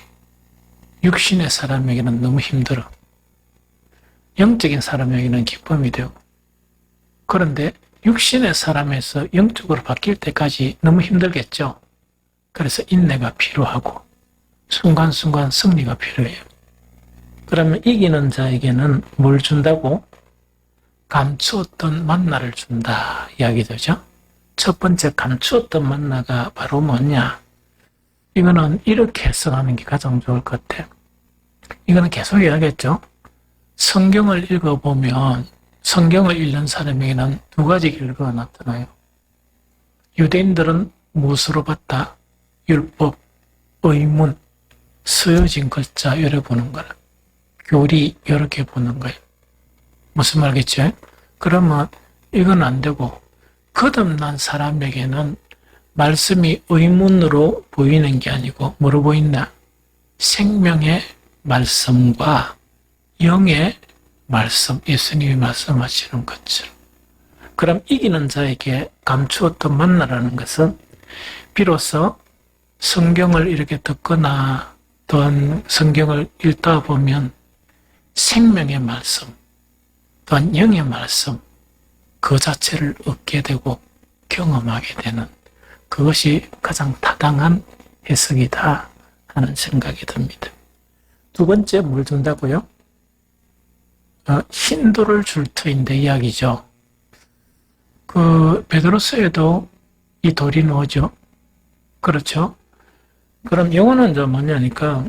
육신의 사람에게는 너무 힘들어. 영적인 사람에게는 기쁨이 되고. 그런데 육신의 사람에서 영적으로 바뀔 때까지 너무 힘들겠죠. 그래서 인내가 필요하고 순간순간 승리가 필요해요. 그러면 이기는 자에게는 뭘 준다고? 감추었던 만나를 준다 이야기 되죠. 첫 번째 감추었던 만나가 바로 뭐냐? 이거는 이렇게 해석하는 게 가장 좋을 것 같아요. 이거는 계속 해야겠죠. 성경을 읽어보면 성경을 읽는 사람에게는 두 가지 결과가 나타나요. 유대인들은 무엇으로 봤다? 율법, 의문, 쓰여진 글자 이렇게 보는 거라. 교리 이렇게 보는 거예요. 무슨 말겠죠? 그러면 이건 안 되고 거듭난 사람에게는 말씀이 의문으로 보이는 게 아니고 뭐로 보인다? 생명의 말씀과 영의 말씀, 예수님이 말씀하시는 것처럼. 그럼 이기는 자에게 감추었던 만나라는 것은 비로소 성경을 이렇게 듣거나 또한 성경을 읽다 보면 생명의 말씀, 또한 영의 말씀 그 자체를 얻게 되고 경험하게 되는 그것이 가장 타당한 해석이다 하는 생각이 듭니다. 두 번째 뭘 준다고요? 흰 돌을 줄 터인데 이야기죠. 그 베드로서에도 이 돌이 나오죠. 그렇죠? 그럼 영어는 좀 뭐냐니까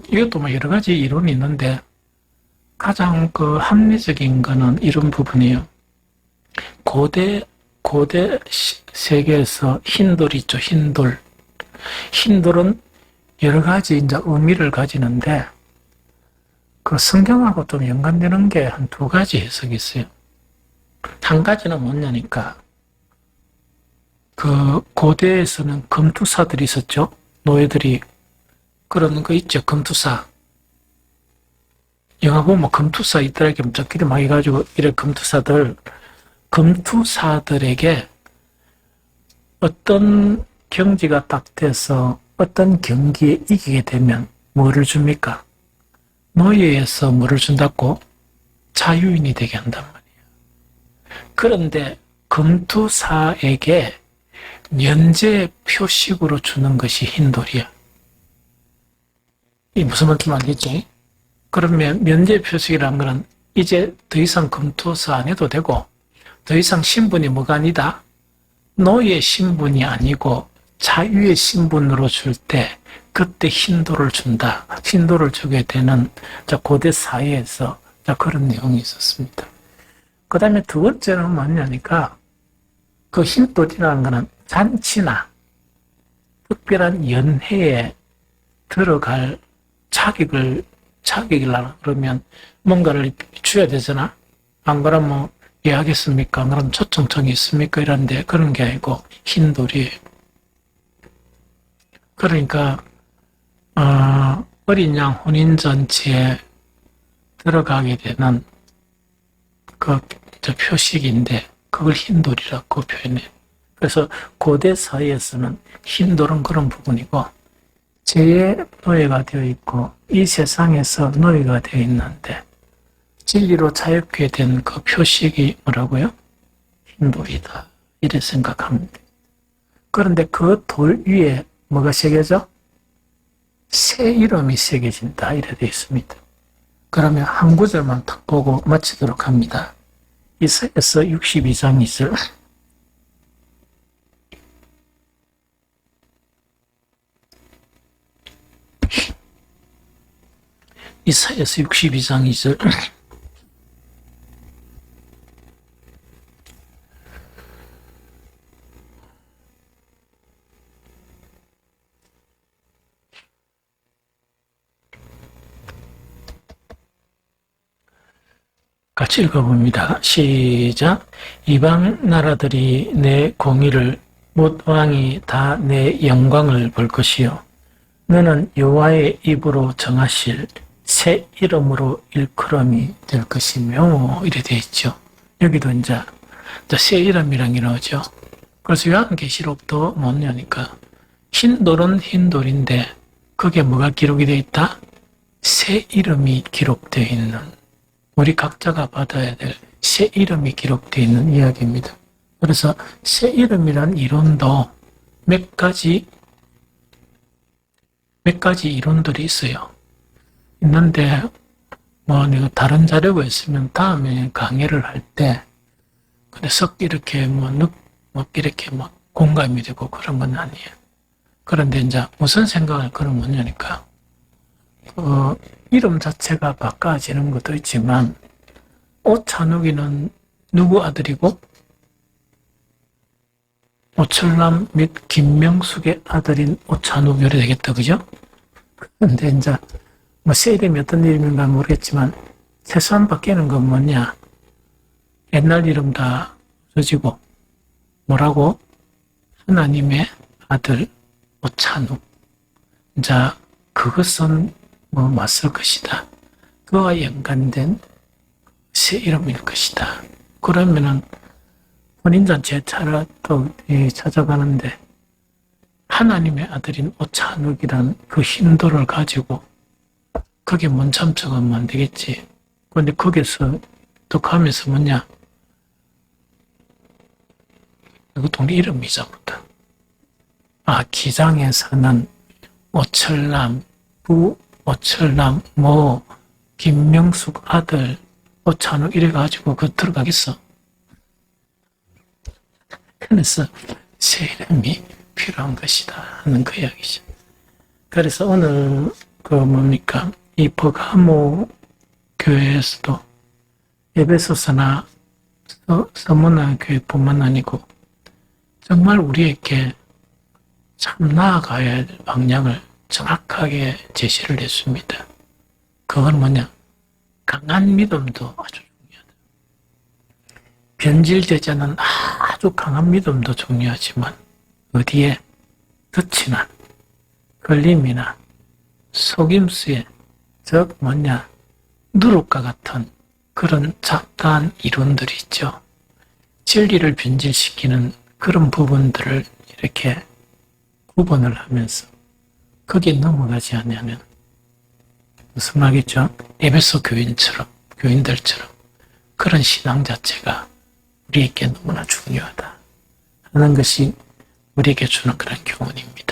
이것도 뭐 여러 가지 이론이 있는데 가장 그 합리적인 거는 이런 부분이에요. 고대 세계에서 흰돌이 있죠. 흰돌. 흰돌은 여러 가지 이제 의미를 가지는데 그 성경하고 좀 연관되는 게 한 두 가지 해석이 있어요. 한 가지는 뭐냐니까 그 고대에서는 검투사들이 있었죠. 노예들이 그런 거 있죠. 검투사. 영화 보면 검투사 있더라 이렇게 적기를 막 해가지고 이래 검투사들에게 어떤 경지가 딱 돼서 어떤 경기에 이기게 되면 뭐를 줍니까? 노예에서 뭐를 준다고? 자유인이 되게 한단 말이에요. 그런데 검투사에게 면제 표식으로 주는 것이 흰돌이야. 이 무슨 말인지 알겠지? 그러면 면제 표식이라는 것은 이제 더 이상 검투사 안 해도 되고 더 이상 신분이 뭐가 아니다? 노예 신분이 아니고 자유의 신분으로 줄 때 그때 흰돌을 준다. 흰돌을 주게 되는 고대 사회에서 그런 내용이 있었습니다. 그 다음에 두 번째는 뭐냐니까 그 흰돌이라는 것은 잔치나 특별한 연회에 들어갈 자격이라 그러면 뭔가를 줘야 되잖아. 안 그러면 예 하겠습니까? 그럼 초청장이 있습니까? 이런데 그런 게 아니고 흰돌이에요. 그러니까 어린 양 혼인잔치에 들어가게 되는 그 표식인데 그걸 흰돌이라고 표현해요. 그래서 고대 사회에서는 흰돌은 그런 부분이고 죄의 노예가 되어 있고 이 세상에서 노예가 되어 있는데 진리로 자유케 된 그 표식이 뭐라고요? 흰돌이다. 이래 생각합니다. 그런데 그 돌 위에 뭐가 새겨져? 새 이름이 새겨진다. 이래 되어 있습니다. 그러면 한 구절만 딱 보고 마치도록 합니다. 이사야서 62장 2절. 이사야서 62장 2절. 같이 읽어봅니다. 시작. 이방 나라들이 내 공의를 못 왕이 다 내 영광을 볼 것이요 너는 여호와의 입으로 정하실 새 이름으로 일컬음이 될 것이며 이래 되어 있죠. 여기도 이제 새 이름이란 게 나오죠. 그래서 요한계시록도 뭐냐니까 흰돌은 흰돌인데 거기에 뭐가 기록이 되어 있다? 새 이름이 기록되어 있는, 우리 각자가 받아야 될 새 이름이 기록되어 있는 이야기입니다. 그래서 새 이름이란 이론도 몇 가지 이론들이 있어요. 있는데 내가 다른 자료가 있으면 다음에 강의를 할 때 근데 썩 이렇게 이렇게 공감이 되고 그런 건 아니에요. 그런데 이제 무슨 생각을 그런 거냐니까 이름 자체가 바꿔지는 것도 있지만 오찬욱이는 누구 아들이고 오철남 및 김명숙의 아들인 오찬욱 요래 되겠다, 그죠? 근데 이제 새 이름이 어떤 이름인가 모르겠지만 최소한 바뀌는 건 뭐냐? 옛날 이름 다 없어지고 뭐라고? 하나님의 아들 오찬욱. 이제 그것은 맞을 것이다. 그와 연관된 새 이름일 것이다. 그러면은 혼인잔 제차를 또 찾아가는데 하나님의 아들인 오찬욱이란 그 흰돌을 가지고 그게 뭔 참석하면 안 되겠지. 그런데 거기서 또 가면서 뭐냐? 그 동네 이름이 잡았다. 기장에서는 오철남, 오철남, 김명숙 아들, 오찬욱 이래가지고 들어가겠어. 그래서 새 이름이 필요한 것이다 하는 그 이야기죠. 그래서 오늘 이 버가모 교회에서도 에베소서나 서문화 교회뿐만 아니고 정말 우리에게 참 나아가야 할 방향을 정확하게 제시를 했습니다. 그건 뭐냐? 강한 믿음도 아주 중요하다. 변질되지 않은 아주 강한 믿음도 중요하지만 어디에 덫이나 걸림이나 속임수에 즉 누룩과 같은 그런 잡다한 이론들이 있죠. 진리를 변질시키는 그런 부분들을 이렇게 구분을 하면서 거기에 넘어가지 않으면 무슨 말이죠? 에베소 교인들처럼 그런 신앙 자체가 우리에게 너무나 중요하다 하는 것이 우리에게 주는 그런 교훈입니다.